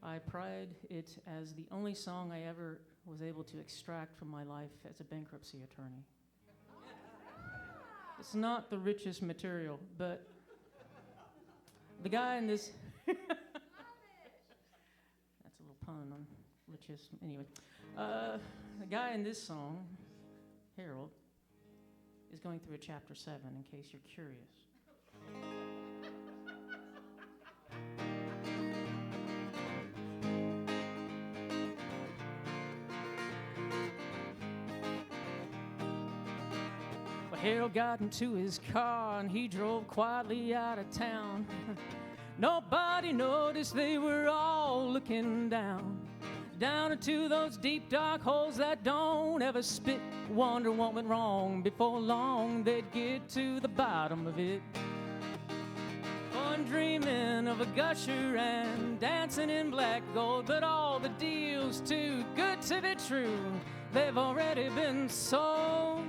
E: I pride it as the only song I ever was able to extract from my life as a bankruptcy attorney. It's not the richest material, but the guy in this... That's a little pun on richest. Anyway, the guy in this song, Harold, is going through a chapter 7, in case you're curious. Harold got into his car and he drove quietly out of town. Nobody noticed, they were all looking down into those deep dark holes that don't ever spit. Wonder what went wrong. Before long they'd get to the bottom of it. Fun dreaming of a gusher and dancing in black gold, but all the deals too good to be true, they've already been sold.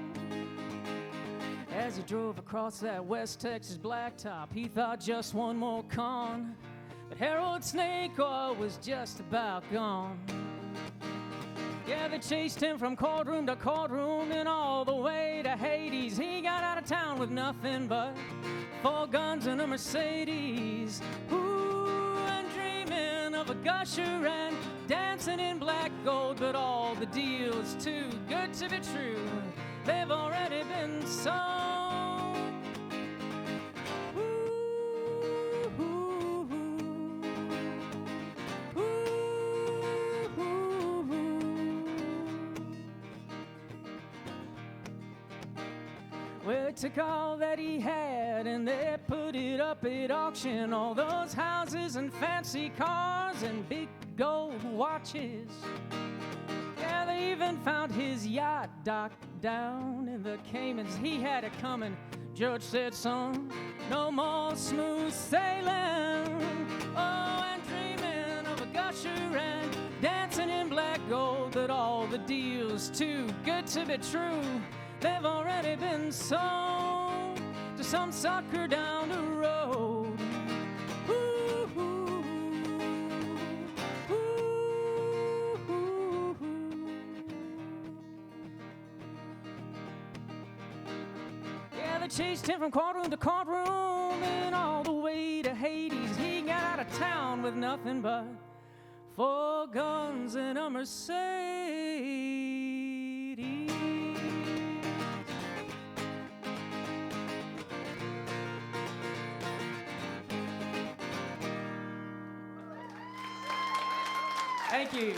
E: As he drove across that West Texas blacktop, he thought just one more con, but Harold's snake oil was just about gone. Yeah, they chased him from courtroom to courtroom and all the way to Hades. He got out of town with nothing but 4 guns and a Mercedes. Ooh, and dreaming of a gusher and dancing in black gold, but all the deals too good to be true, they've already been sold. Well, they took all that he had and they put it up at auction. All those houses and fancy cars and big gold watches. Yeah, they even found his yacht docked down in the Caymans. He had it coming. Judge said, son, no more smooth sailing. Oh, and dreaming of a gusher and dancing in black gold, but all the deals too good to be true, they've already been sold to some sucker down the road. Ooh, ooh, ooh, ooh, ooh. Yeah, they chased him from courtroom to courtroom and all the way to Hades. He got out of town with nothing but 4 guns and a Mercedes. Thank you.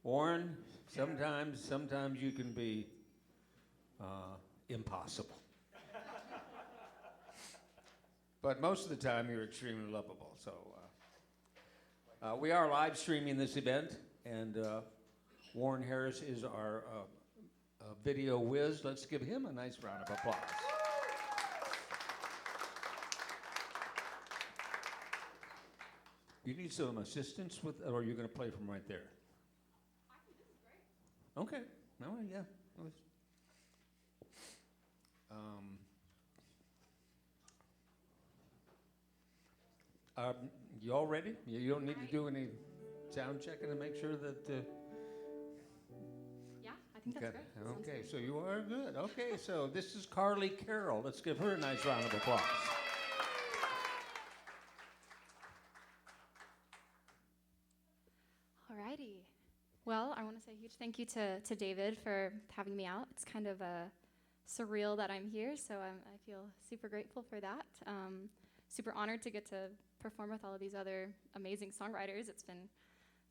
A: Warren, sometimes you can be impossible. But most of the time, you're extremely lovable. So we are live streaming this event, and Warren Harris is our video whiz. Let's give him a nice round of applause. You need some assistance with, or are you going to play from right there?
F: This is great.
A: Okay. No, yeah. You all ready? You don't need to do any sound checking to make sure that.
F: Yeah, I think that's great. That sounds
A: Okay,
F: good.
A: so you are good. Okay, so this is Carroll. Let's give her a nice round of applause.
F: Alrighty. Well, I want to say a huge thank you to David for having me out. It's kind of surreal that I'm here, so I feel super grateful for that. Super honored to get to perform with all of these other amazing songwriters. It's been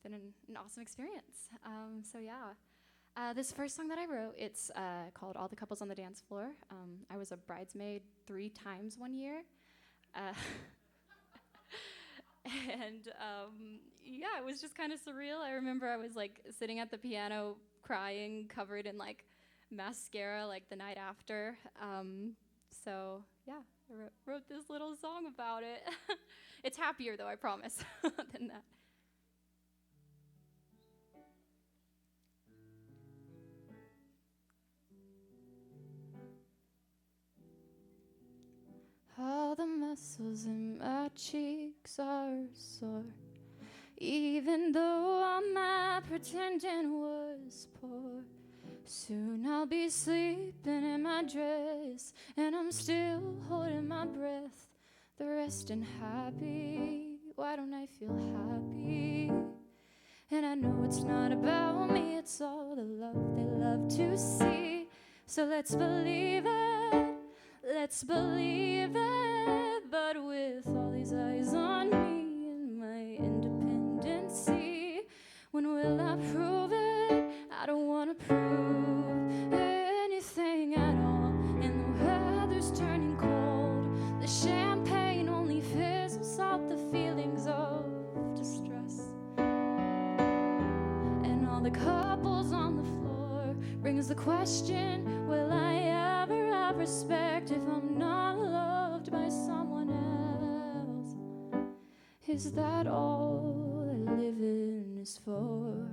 F: an awesome experience. So yeah, this first song that I wrote, it's called All the Couples on the Dance Floor. I was a bridesmaid 3 times one year. And yeah, it was just kind of surreal. I remember I was like sitting at the piano crying, covered in like mascara like the night after. So yeah, I wrote this little song about it. It's happier though, I promise, than that. All the muscles in my cheeks are sore, even though all my pretending was poor. Soon I'll be sleeping in my dress, and I'm still holding my breath. The rest ain't happy. Why don't I feel happy? And I know it's not about me, it's all the love they love to see. So let's believe it. Let's believe it, but with all these eyes on me and my independency, when will I prove it? I don't want to prove anything at all. And the weather's turning cold. The champagne only fizzles out the feelings of distress. And all the couples on the floor brings the question, will I ever have respect if I'm not loved by someone else? Is that all that living is for?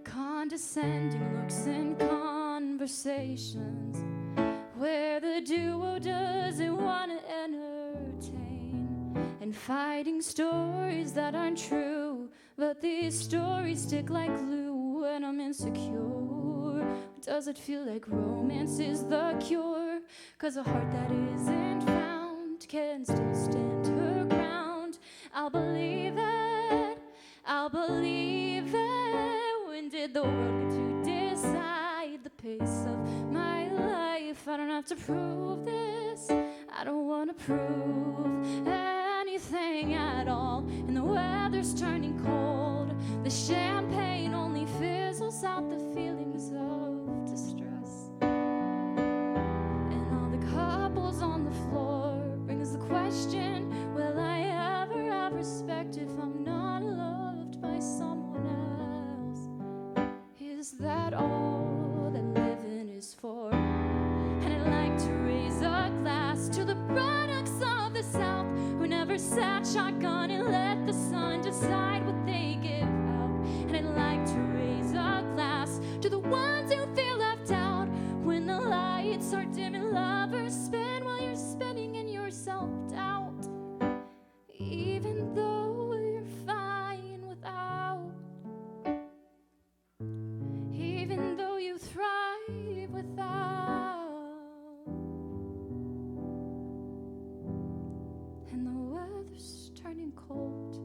F: Condescending looks and conversations where the duo doesn't want to entertain, and fighting stories that aren't true, but these stories stick like glue when I'm insecure. Does it feel like romance is the cure? 'Cause a heart that isn't found can still stand her ground. I'll believe it, I'll believe it. When did the world get to decide the pace of my life? I don't have to prove this, I don't want to prove anything at all. And the weather's turning cold. The champagne only fizzles out the feelings of distress. And all the couples on the floor brings the question, will I ever have respect if I'm not loved by someone else? Is that all that living is for? And I'd like to raise a glass to the products of the South who never sat shotgun and let the sun decide what they give out. And I'd like to raise a glass to the ones who feel left out when the lights are dim and lovers spin while you're spinning in your self-doubt. Even though you're fine without, even though you thrive without. And the weather's turning cold,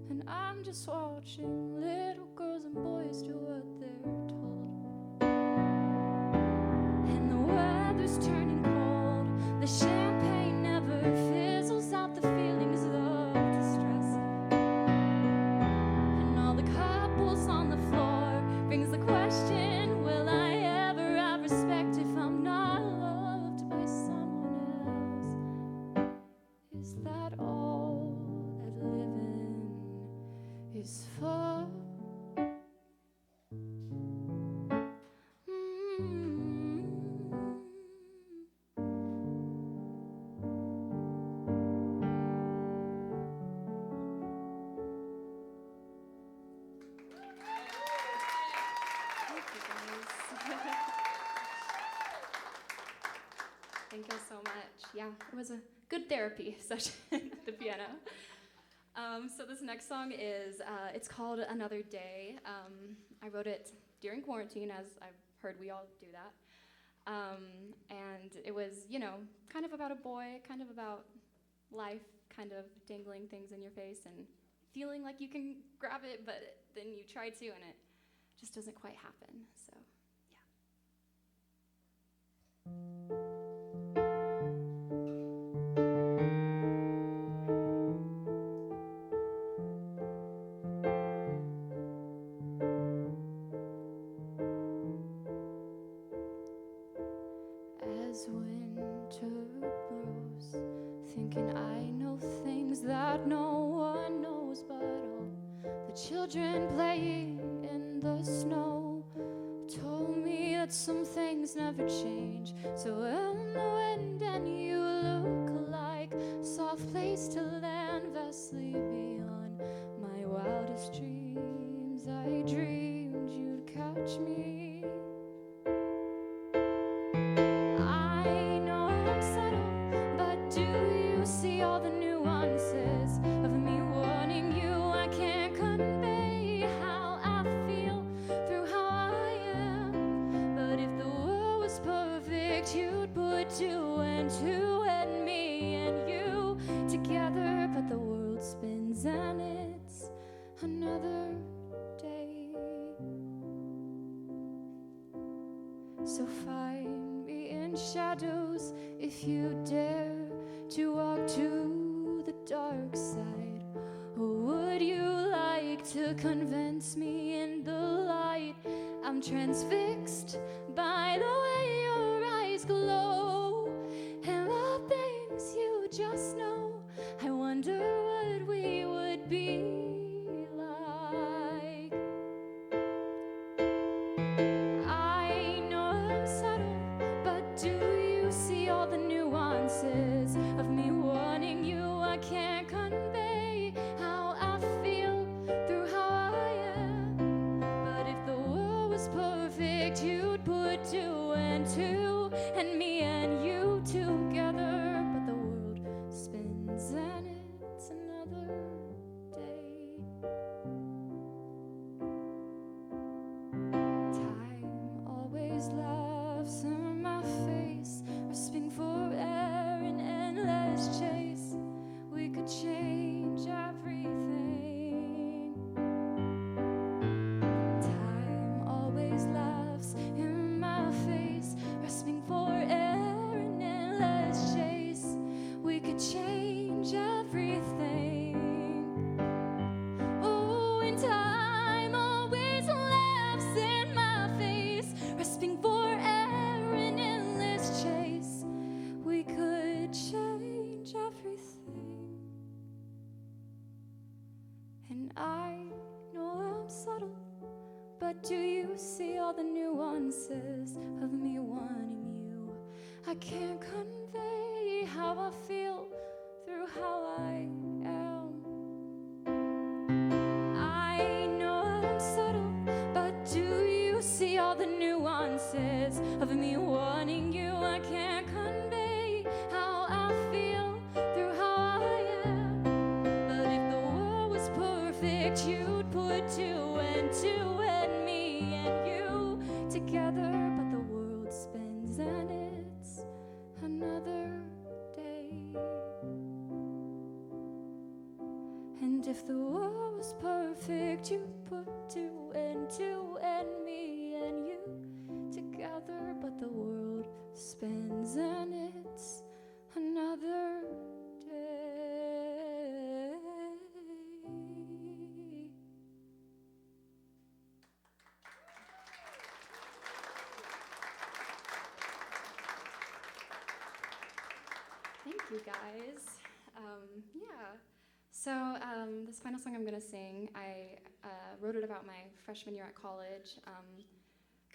F: and I'm just watching little girls and boys do what they're told. And the weather's turning cold. The champagne never fizzles out the feelings of distress. Thank you so much. Yeah, it was a good therapy session at the piano. So this next song is, it's called Another Day. I wrote it during quarantine, as I've heard we all do that. And it was, you know, kind of about a boy, kind of about life, kind of dangling things in your face and feeling like you can grab it, but then you try to and it just doesn't quite happen. So, as winter blows, thinking I know things that no one knows, but all the children playing in the snow told me that some things never change. So when the wind and you look like soft place to land, vastly beyond my wildest dreams, I dreamed you'd catch me. I know I'm subtle, but do you see all the nuances of me wanting you? I can't convey how I feel through how I am. But if the world was perfect, you'd put two and two and me and you together. But the world spins and it's another day. So find me in shadows if you dare to walk to the dark side. Or would you like to convince me in the light? I'm transfixed by the way your eyes glow, and the things you just know. I wonder what we would be like. I know I'm subtle, but do you see all the nuances of me wanting you? I can't convey how I feel through how I am. But if the world was perfect, you'd put two and two and me and you together. But the world spins and it's another day. Time always laughs in my face, grasping for air in endless chase. We could change everything. Time always laughs in my face, grasping for air in endless chase. We could change everything. Oh, and time always laughs in my face, grasping for air in endless chase. We could change everything. And I know I'm subtle, but do you see all the nuances of me wanting you? I can't convey how I feel through how I am. I know I'm subtle, but do you see all the nuances of me wanting you? I can't convey how I feel through how I am. But if the world was perfect, you'd put two and me and you together. But the world spins and it's another day. And if the world was perfect, you'd put two and me and you together. But the world spins and it's another day. Thank you, guys. So this final song I'm going to sing, I wrote it about my freshman year at college.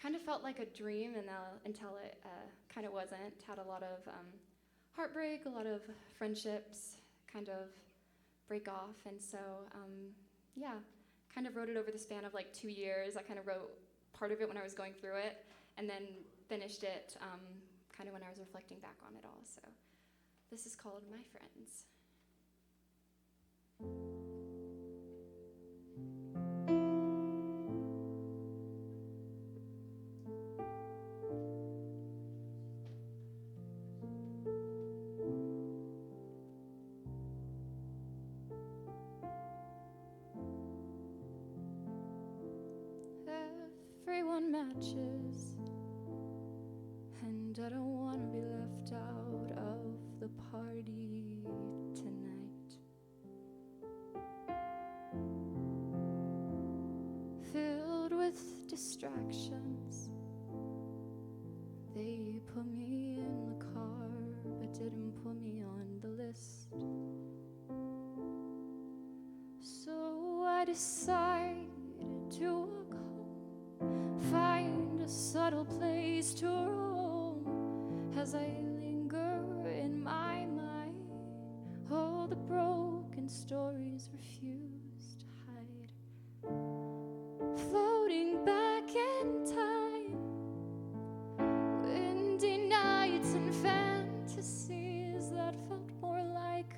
F: Kind of felt like a dream until it kind of wasn't. Had a lot of heartbreak, a lot of friendships kind of break off. And so, kind of wrote it over the span of like 2 years. I kind of wrote part of it when I was going through it, and then finished it kind kind of when I was reflecting back on it all. So this is called My Friends. Everyone matches, and I don't want to be left out of the party tonight. Filled with distractions, they put me in the car but didn't put me on the list. So I decided to walk home, find a subtle place to roam as I linger in my mind. All the broken stories refuse to hide, floating back in time. Windy nights and fantasies that felt more like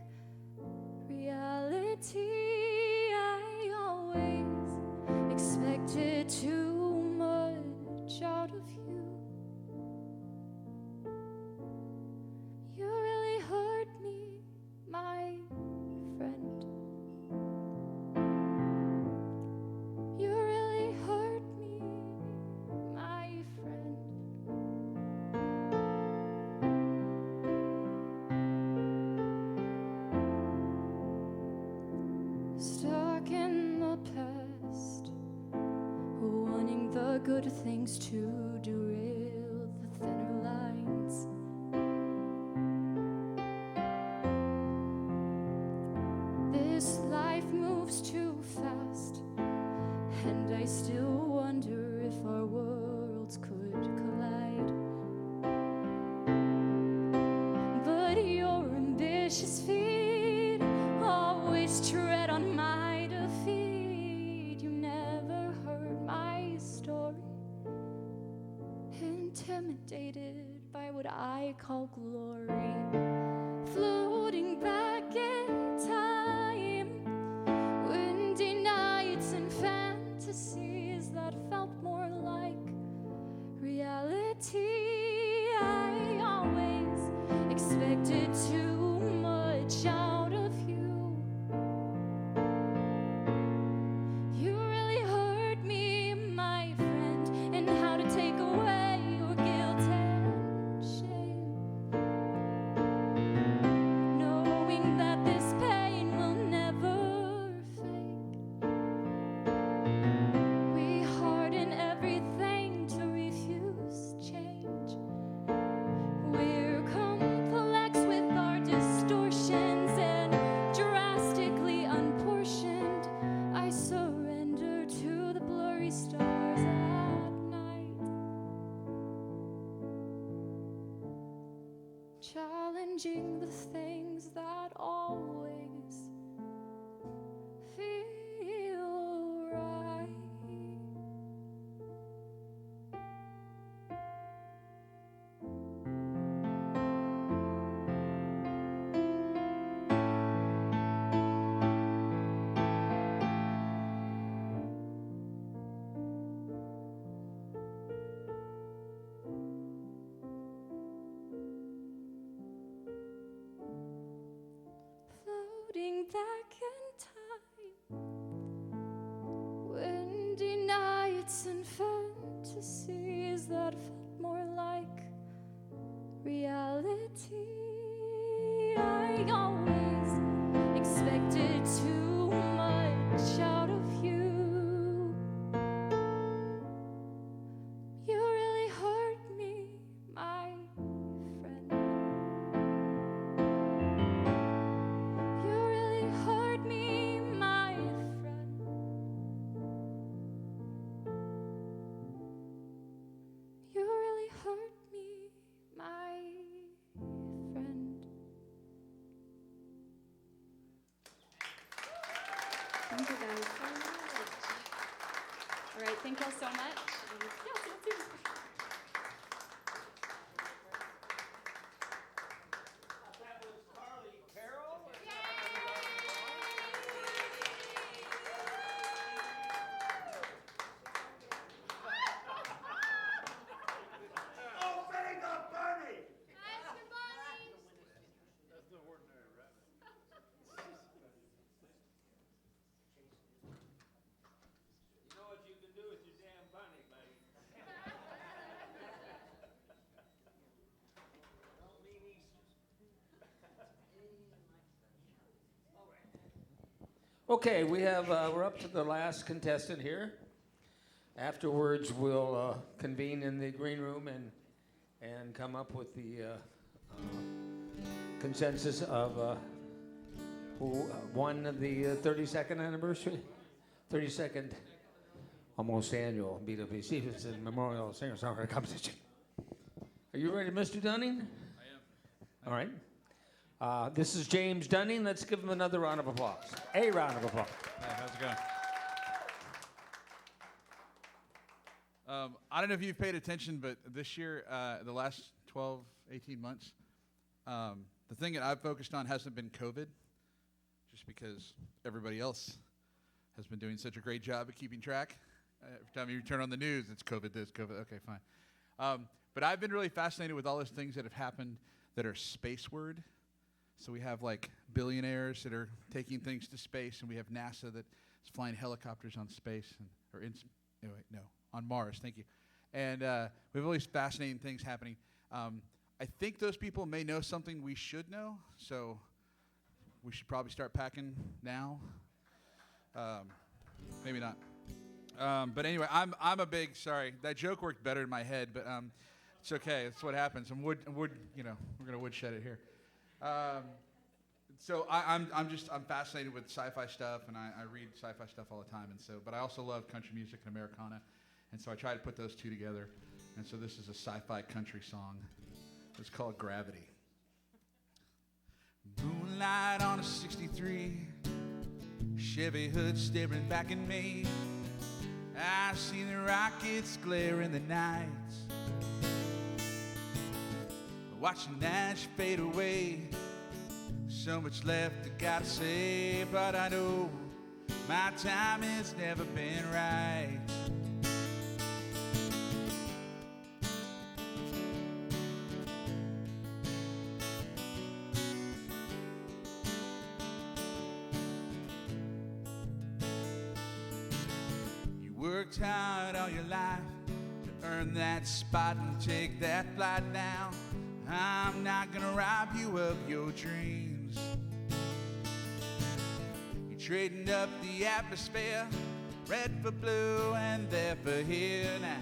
F: reality. I always expected too much out of you. You really hurt me, my friend. You really hurt me, my friend. Stuck in the past, wanting the good things to derail the thinner lines. This life moves too fast, and I still wonder if our worlds could collide. But your ambitious feet always tread on my defeat. You never heard my story, intimidated by what I call glory, floating back in time. Windy nights and fantasies that felt more like reality. I always expected too much out of you. You really hurt me, my friend, and how to take away your guilt and shame, knowing that this pain will never fade. We harden everything to refuse change. We're complex with our distortions and drastically unportioned. I surrender to the blurry stars at night, challenging the things that always feel right. Floating back in time. Windy nights and fantasies that felt more like reality. I always expected too much out of you. You really hurt me, my friend. You really hurt me, my friend. You really hurt me, my friend.
G: Thank you guys so much. All right, thank y'all so much. Yes, yes, yes.
A: Okay, we're up to the last contestant here. Afterwards, we'll convene in the green room and come up with the consensus of who won the 32nd anniversary, 32nd almost annual BW Stevenson Memorial Singer-Songwriter Competition. Are you ready, Mr. Dunning? I am. All right. This is James Dunning. Let's give him another round of applause. A round of applause.
H: Hi, how's it going? I don't know if you've paid attention, but this year, the last 12, 18 months, the thing that I've focused on hasn't been COVID, just because everybody else has been doing such a great job at keeping track. Every time you turn on the news, it's COVID this, COVID, okay, fine. But I've been really fascinated with all those things that have happened that are space-word. So we have like billionaires that are taking things to space, and we have NASA that is flying helicopters on space, on Mars, thank you. And we have all these fascinating things happening. I think those people may know something we should know, so we should probably start packing now. Maybe not. But anyway, I'm a big, sorry, that joke worked better in my head, but it's okay, that's what happens. We're gonna woodshed it here. So I'm fascinated with sci-fi stuff, and I read sci-fi stuff all the time, but I also love country music and Americana, and so I try to put those two together, and so this is a sci-fi country song. It's called Gravity. Moonlight on a 63, Chevy hood staring back at me. I see the rockets glare in the night, watching Nash fade away. So much left I gotta say, but I know my time has never been right. You worked hard all your life to earn that spot and take that flight now. I'm not gonna rob you of your dreams. You're trading up the atmosphere, red for blue and there for here now.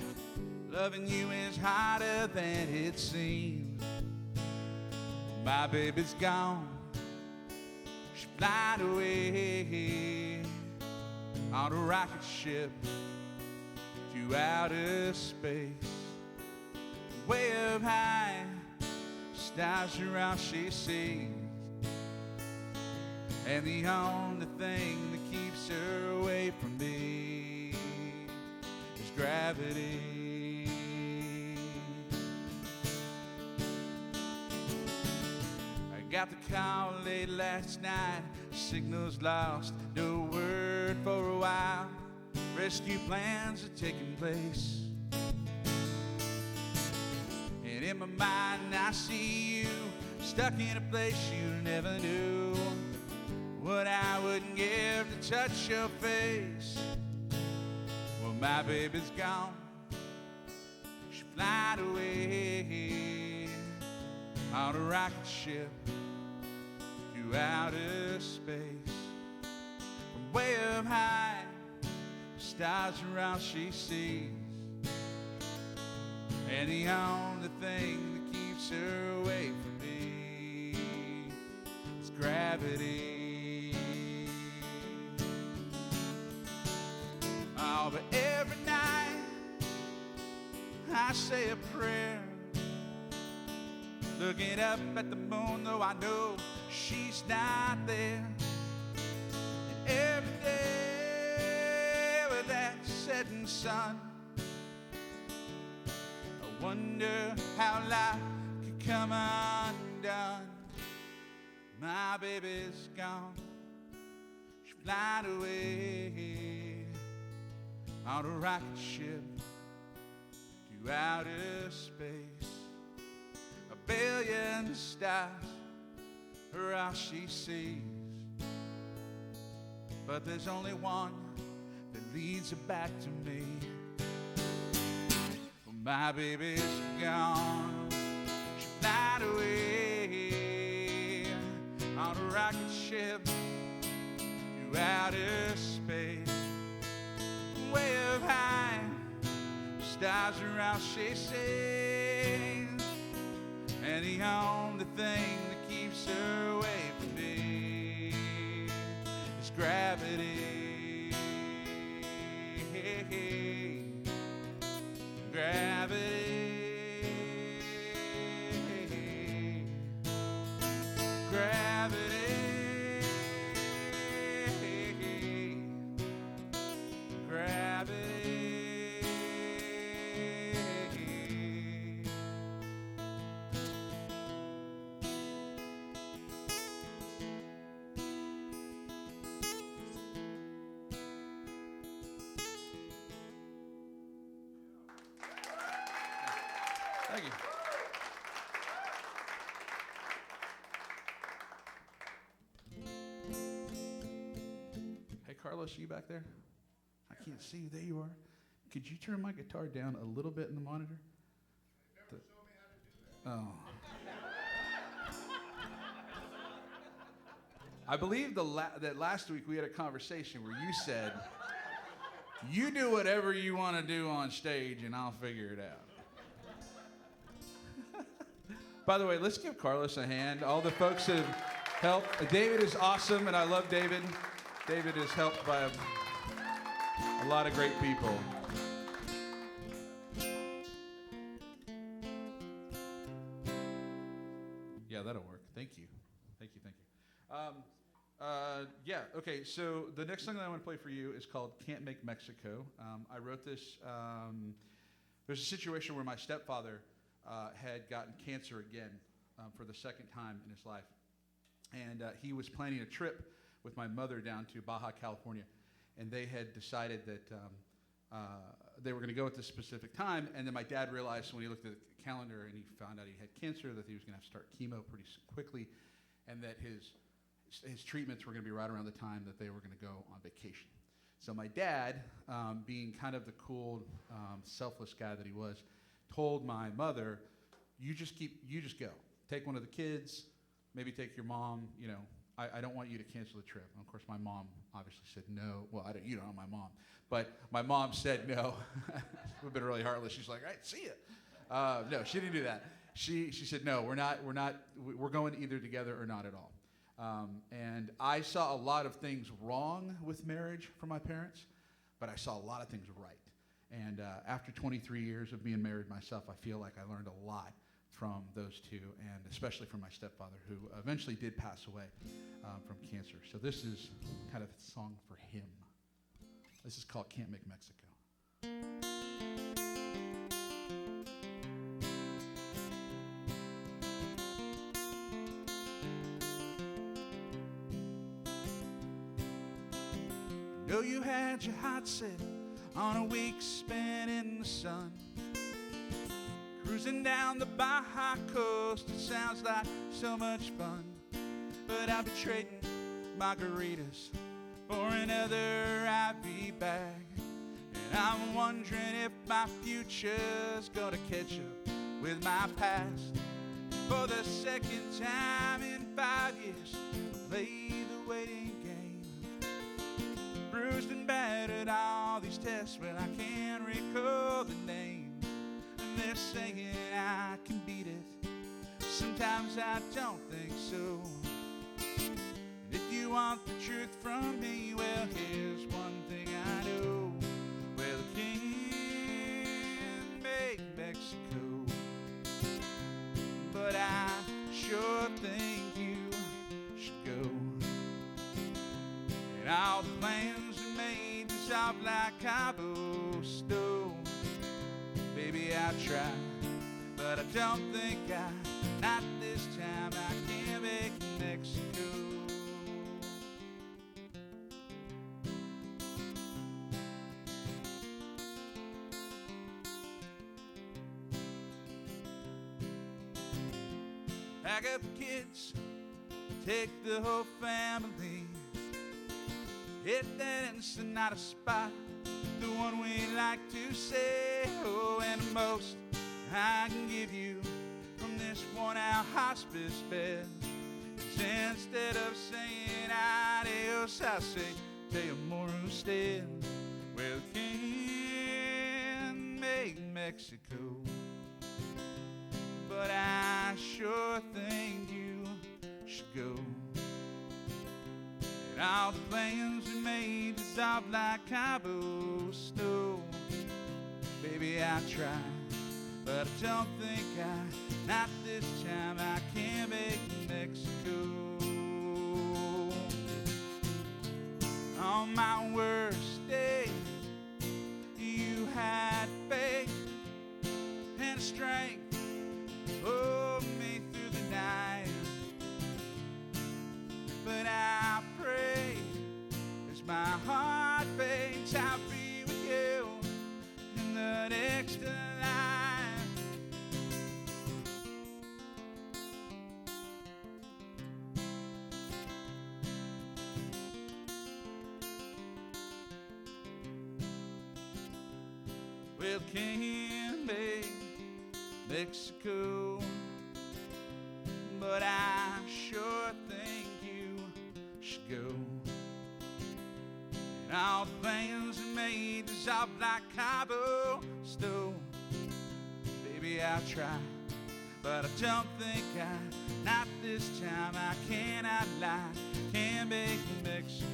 H: Loving you is harder than it seems. My baby's gone, she flied away on a rocket ship to outer space. Way up high, stars around she sees, and the only thing that keeps her away from me is gravity. I got the call late last night, signals lost, no word for a while. Rescue plans are taking place, and in my mind I see you stuck in a place you never knew. What I wouldn't give to touch your face. Well, my baby's gone, she flied away on a rocket ship to outer space. From way up high, stars around she sees, and the only thing that keeps her away from me is gravity. Oh, but every night I say a prayer, looking up at the moon, though I know she's not there. And every day with that setting sun, I wonder how life could come undone. My baby's gone, she flied away on a rocket ship to outer space. A billion stars are all she sees, but there's only one that leads her back to me. Well, my baby's gone, she flied away on a rocket ship to outer eyes are out, she says, and the only thing that keeps her away from me is gravity. Gravity. Gravity. Gravity. Thank you. Hey, Carlos, you back there? I can't see you. There you are. Could you turn my guitar down a little bit in the monitor? Never showed me how to do that. Oh. I believe that last week we had a conversation where you said, you do whatever you want to do on stage and I'll figure it out. By the way, let's give Carlos a hand. All the folks that have helped. David is awesome, and I love David. David is helped by a lot of great people. Yeah, that'll work. Thank you. Thank you, thank you. Yeah, okay, so the next song that I want to play for you is called Can't Make Mexico. I wrote this, there's a situation where my stepfather had gotten cancer again for the second time in his life. And he was planning a trip with my mother down to Baja, California. And they had decided that they were going to go at this specific time. And then my dad realized when he looked at the calendar and he found out he had cancer that he was going to have to start chemo pretty quickly, and that his treatments were going to be right around the time that they were going to go on vacation. So my dad, being kind of the cool, selfless guy that he was, told my mother, you just go. Take one of the kids, maybe take your mom, you know, I don't want you to cancel the trip. And of course, my mom obviously said no. Well, you don't know my mom. But my mom said no. It would have been really heartless. She's like, all right, see ya. No, she didn't do that. She said, no, we're going either together or not at all. And I saw a lot of things wrong with marriage from my parents, but I saw a lot of things right. And after 23 years of being married myself, I feel like I learned a lot from those two, and especially from my stepfather, who eventually did pass away from cancer. So this is kind of a song for him. This is called Can't Make Mexico. Know you had your heart set on a week spent in the sun, cruising down the Baja coast. It sounds like so much fun, but I'll be trading margaritas for another IV bag. And I'm wondering if my future's gonna catch up with my past. For the second time in 5 years, I'll play the waiting game. Bruised and battered, all these tests, well, I can't recall the name. And they're saying I can beat it. Sometimes I don't think so. And if you want the truth from me, well, here's one thing I know. Well, I can't make Mexico, but I sure think you should go. And all the plans are made to soft like cobblestone. Baby, I try, but I don't think not this time. I can't make Mexico. Pack up the kids, take the whole family. Hit that Ensenada spot, the one we like to say. Oh, and the most I can give you from this worn-out hospice bed is instead of saying adios, I say te amo usted. Well, can't make Mexico. But I sure think you should go. And all the plans we made dissolve like cobblestone. Baby, I try, but I don't think not this time I can make Mexico. On my worst day, you had faith and strength to hold me through the night. But I pray as my heart fades, I'll be with you in the next life. Well, can't make Mexico, but I sure think you should go. And all the plans we made dissolve like cobblestone. Baby, I'll try, but I don't think not this time I cannot lie, can't make Mexico.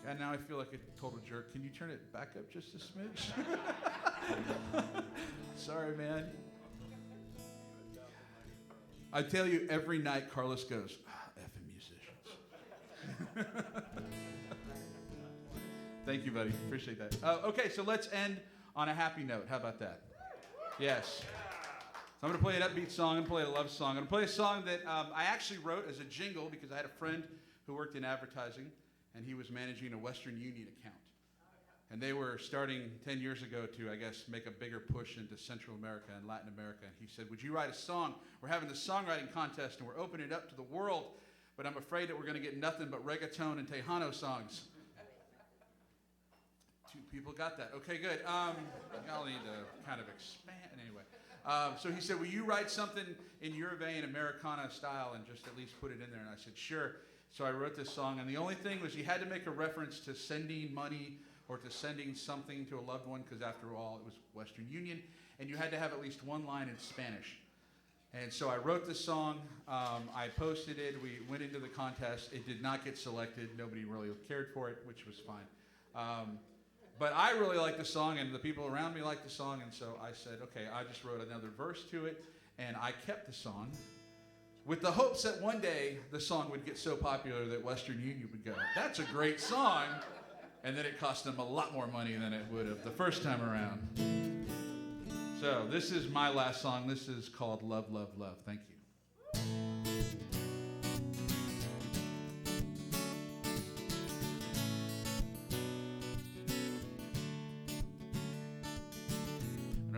H: And now I feel like a total jerk. Can you turn it back up just a smidge? Sorry, man. I tell you, every night Carlos goes, effing musicians. Thank you, buddy. Appreciate that. Okay, so let's end on a happy note. How about that? Yes. So I'm going to play an upbeat song. I'm going to play a love song. I'm going to play a song that I actually wrote as a jingle because I had a friend who worked in advertising, and he was managing a Western Union account. And they were starting 10 years ago to, I guess, make a bigger push into Central America and Latin America. And he said, would you write a song? We're having the songwriting contest, and we're opening it up to the world, but I'm afraid that we're going to get nothing but reggaeton and Tejano songs. 2 people got that. Okay, good. Y'all need to kind of expand. Anyway. So he said, will you write something in your vein, Americana style, and just at least put it in there? And I said, sure. So I wrote this song, and the only thing was you had to make a reference to sending money or to sending something to a loved one, because after all, it was Western Union, and you had to have at least one line in Spanish. And so I wrote this song, I posted it, we went into the contest, it did not get selected, nobody really cared for it, which was fine. But I really liked the song, and the people around me liked the song, and so I said, okay, I just wrote another verse to it, and I kept the song, with the hopes that one day the song would get so popular that Western Union would go, that's a great song, and then it cost them a lot more money than it would have the first time around. So this is my last song. This is called Love, Love, Love. Thank you.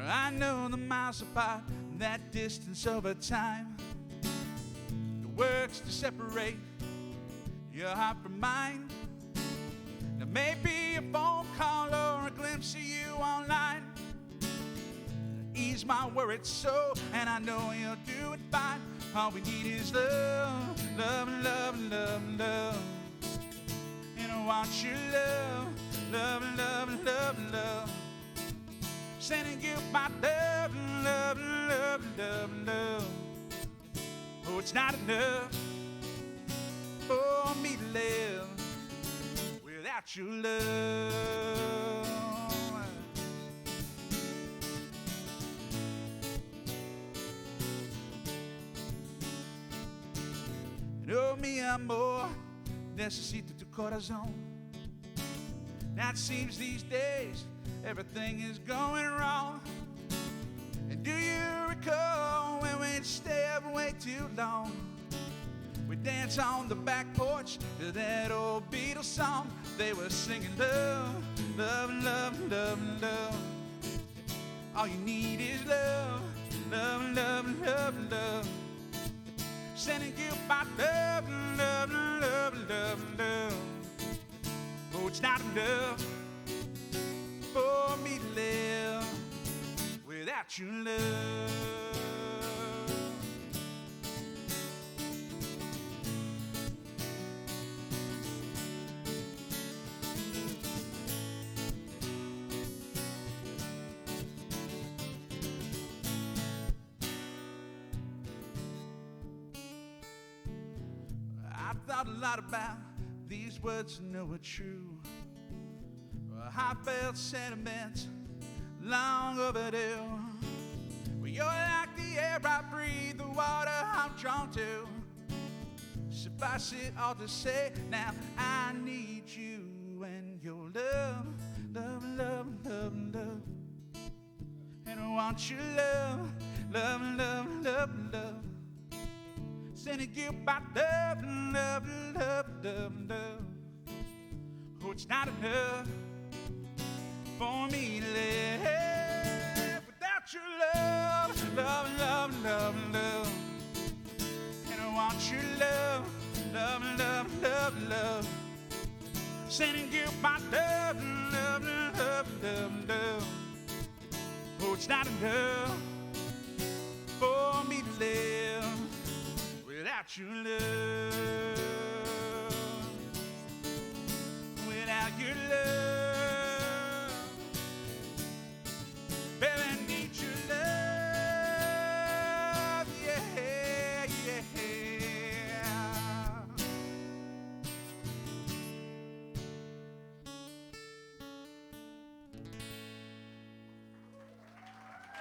H: I know the miles apart, that distance over time, the works to separate your heart from mine. There may be a phone call or a glimpse of you online, ease my worried soul, and I know you'll do it fine. All we need is love, love, love, love, love. And I want your love, love, love, love, love. Sending you my love, love, love, love, love. Oh, it's not enough for me to live without your love. Oh, mi amor, necesito tu corazón. Now it seems these days everything is going wrong. And do you recall when we'd stay up way too long? We danced on the back porch to that old Beatles song. They were singing love, love, love, love, love. All you need is love, love, love, love, love. Sending you my love, love, love, love, love. Oh, it's not enough for me to live without your love. I thought a lot about these words to know are true. Heartfelt sentiments long overdue. Well, you're like the air I breathe, the water I'm drawn to. Suffice it all to say, now I need you and your love, love, love, love, love. And I want your love, love, love, love, love. Sending you my love, love, love, love, love. Oh, it's not enough for me to live without your love, love, love, love, love. And I want your love, love, love, love, love. Sending you my love, love, love, love, love. Oh, it's not enough for me to live without your love, without your love. Baby, I need your love, yeah, yeah.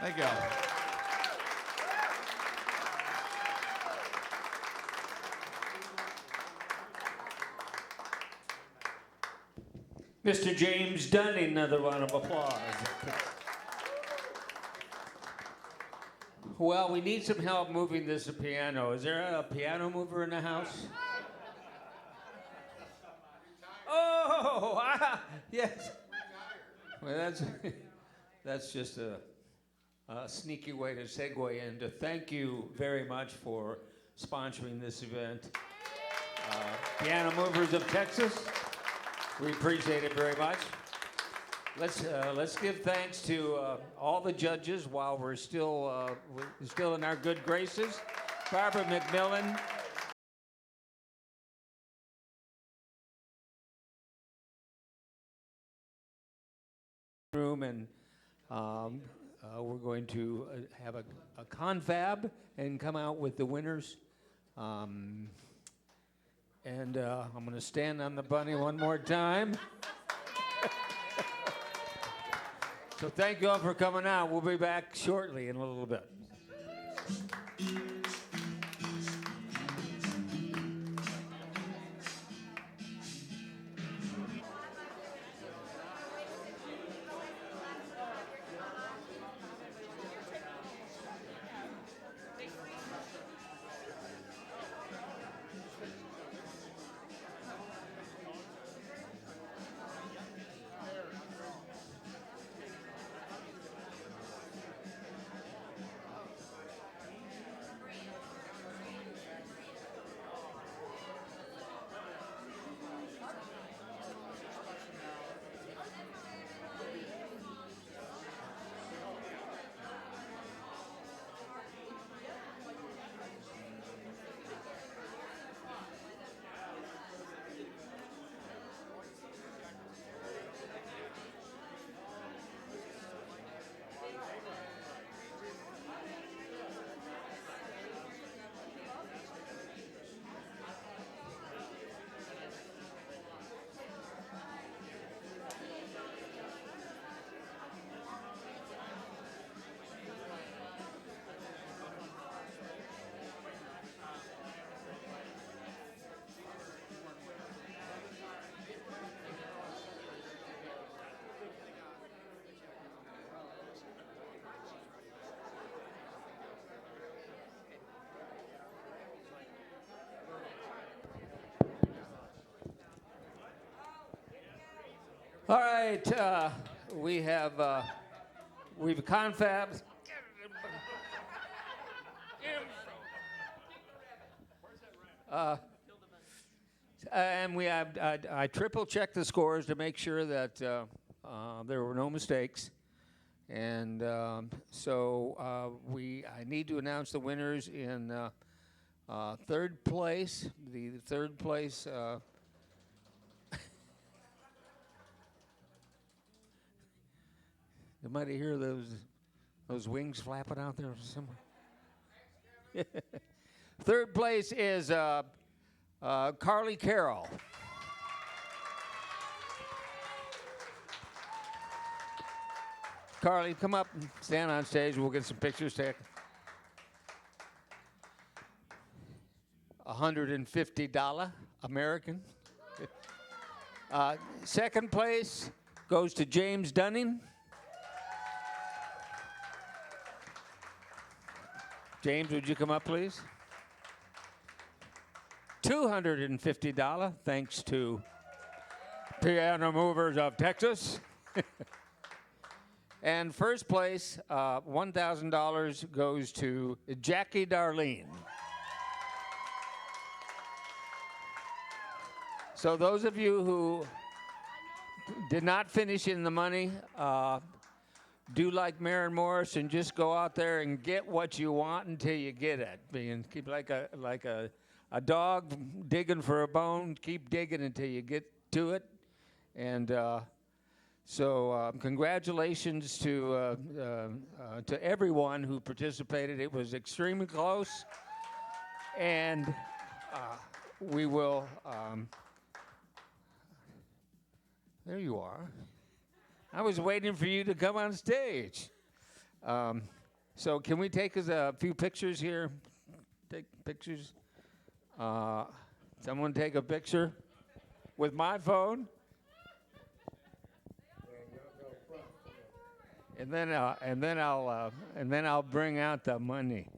C: Thank you.
A: Mr. James Dunning, another round of applause. Well, we need some help moving this piano. Is there a piano mover in the house? Oh, yes. Well, that's just a sneaky way to segue into thank you very much for sponsoring this event. Piano Movers of Texas. We appreciate it very much. Let's give thanks to all the judges while we're still in our good graces. Barbara McMillan, room, and we're going to have a confab and come out with the winners. And I'm going to stand on the bunny one more time. So thank you all for coming out. We'll be back shortly in a little bit. All right, we've confabs. And we have, I triple checked the scores to make sure that there were no mistakes. And I need to announce the winners in third place. The third place. Anybody hear those wings flapping out there somewhere? Third place is Carroll. Carly, come up and stand on stage. We'll get some pictures taken. $150 American. Second place goes to James Dunning. James, would you come up, please? $250, thanks to Piano Movers of Texas. And first place, $1,000 goes to Jackie Darlene. So those of you who did not finish in the money, do like Maren Morris and just go out there and get what you want until you get it. Being keep like a dog digging for a bone. Keep digging until you get to it. And so congratulations to everyone who participated. It was extremely close, and we will. There you are. I was waiting for you to come on stage. So can we take a few pictures here? Take pictures. Someone take a picture with my phone. And then I'll bring out the money.